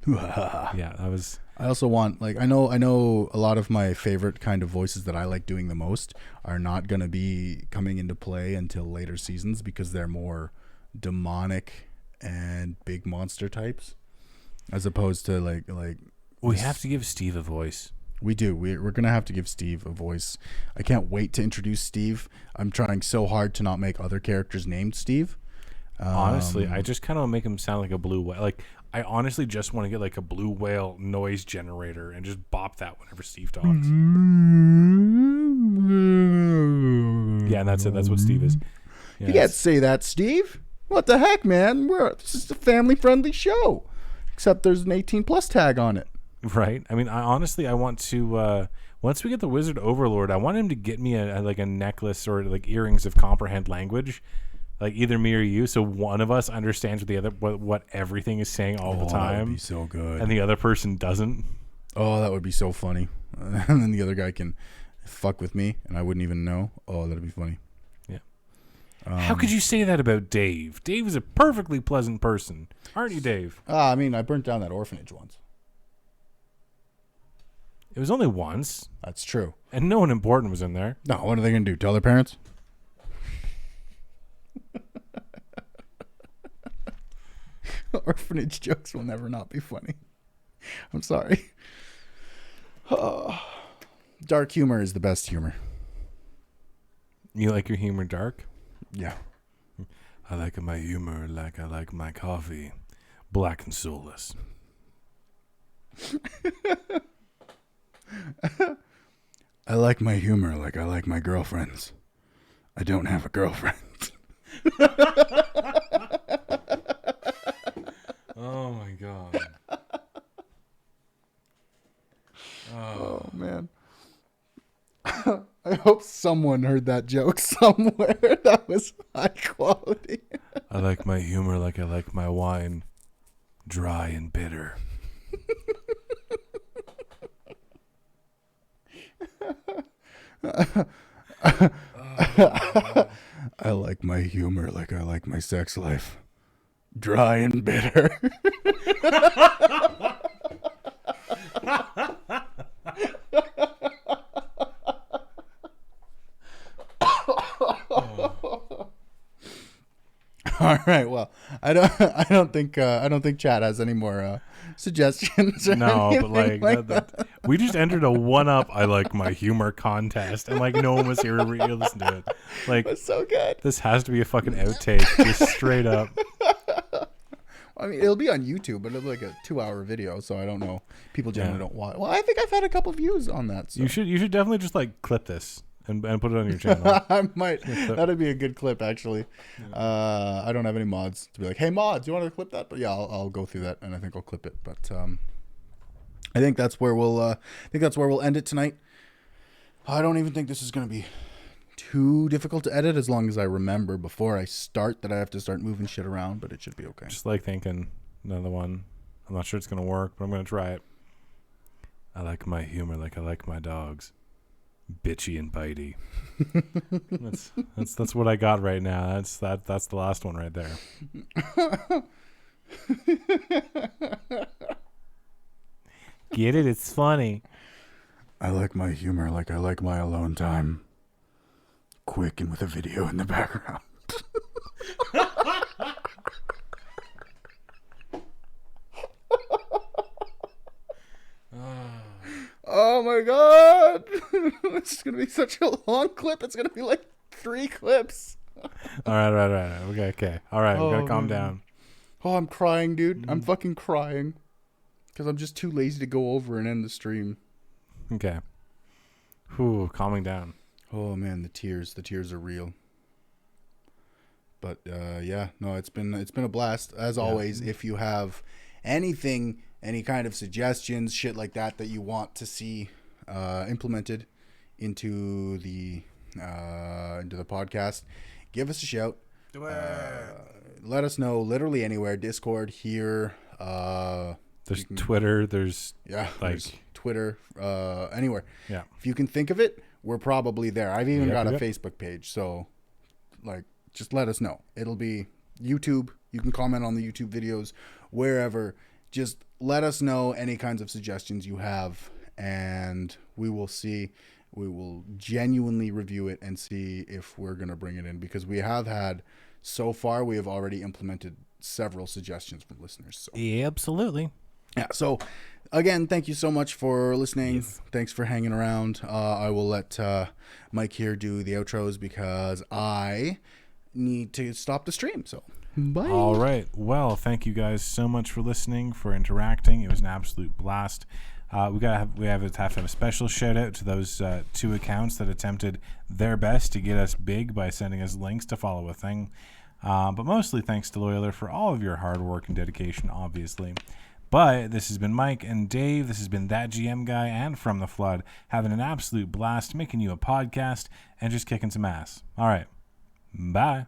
Yeah, that was... I also want, like, I know a lot of my favorite kind of voices that I like doing the most are not going to be coming into play until later seasons because they're more demonic and big monster types as opposed to like We have to give Steve a voice. we do. We're going to have to give Steve a voice. I can't wait to introduce Steve. I'm trying so hard to not make other characters named Steve. Honestly, I just kind of make him sound like a blue whale. Like, I honestly just want to get like a blue whale noise generator and just bop that whenever Steve talks. Yeah, and that's it. That's what Steve is. Yeah, You can't say that, Steve. What the heck, man? This is a family-friendly show. Except there's an 18+ tag on it. right. I mean, I want to. Once we get the Wizard Overlord, I want him to get me a necklace or like earrings of comprehend language. Like either me or you, so one of us understands what everything is saying all the time. That would be so good. And the other person doesn't. Oh, that would be so funny. And then the other guy can fuck with me, and I wouldn't even know. Oh, that'd be funny. Yeah. How could you say that about Dave? Dave is a perfectly pleasant person, aren't you, Dave? I mean, I burnt down that orphanage once. It was only once, That's true. and no one important was in there. No, what are they gonna do? Tell their parents? Orphanage jokes will never not be funny. I'm sorry. Dark humor is the best humor. You like your humor dark? Yeah. I like my humor like I like my coffee, black and soulless. I like my humor like I like my girlfriends. I don't have a girlfriend. Oh my god. Oh, man. I hope someone heard that joke somewhere. That was high quality. I like my humor like I like my wine, dry and bitter. I like my humor like I like my sex life. Dry and bitter. All right. Well, I don't think Chad has any more suggestions. Or No, but anything like we just entered a one-up. I like my humor contest, and like no one was here to listen to it. Like That's so good. this has to be a fucking outtake, just straight up. I mean, it'll be on YouTube, but it'll be like a 2-hour video, so I don't know. People generally don't watch. Well, I think I've had a couple views on that. So. You should definitely just like clip this and put it on your channel. I might. That'd be a good clip, actually. I don't have any mods to be like, hey, mods, you want to clip that? But yeah, I'll go through that, and I think I'll clip it. But I think that's where we'll end it tonight. I don't even think this is going to be too difficult to edit as long as I remember before I start that I have to start moving shit around, but it should be okay. Just like thinking another one. I'm not sure it's gonna work, but I'm gonna try it. I like my humor like I like my dogs, bitchy and bitey. That's what I got right now. That's the last one right there. Get it? It's funny. I like my humor like I like my alone time. Quick and with a video in the background. Oh my god! This is gonna be such a long clip. It's gonna be like 3 clips. All right. Okay. All right, we gotta calm down. Oh, I'm crying, dude. I'm fucking crying. Because I'm just too lazy to go over and end the stream. Okay. Whew, calming down. Oh, man, the tears are real. But, yeah, no, it's been a blast. As always, if you have anything, any kind of suggestions, shit like that you want to see implemented into the podcast, give us a shout. Let us know literally anywhere. Discord, here. There's Twitter. There's there's Twitter. Anywhere. Yeah. If you can think of it, we're probably there. I've even got a Facebook page. So, just let us know. It'll be YouTube. You can comment on the YouTube videos, wherever. Just let us know any kinds of suggestions you have, and we will see. We will genuinely review it and see if we're going to bring it in, because we have had, so far, we have already implemented several suggestions from listeners. So. Yeah, absolutely. Yeah. So, again, thank you so much for listening. Yes. Thanks for hanging around. I will let Mike here do the outros because I need to stop the stream. So, bye. All right. Well, thank you guys so much for listening, for interacting. It was an absolute blast. We have to have a special shout out to those 2 accounts that attempted their best to get us big by sending us links to follow a thing. But mostly thanks to Loyaler for all of your hard work and dedication, obviously. But this has been Mike and Dave. This has been That GM Guy and From the Flood, having an absolute blast, making you a podcast and just kicking some ass. All right. Bye.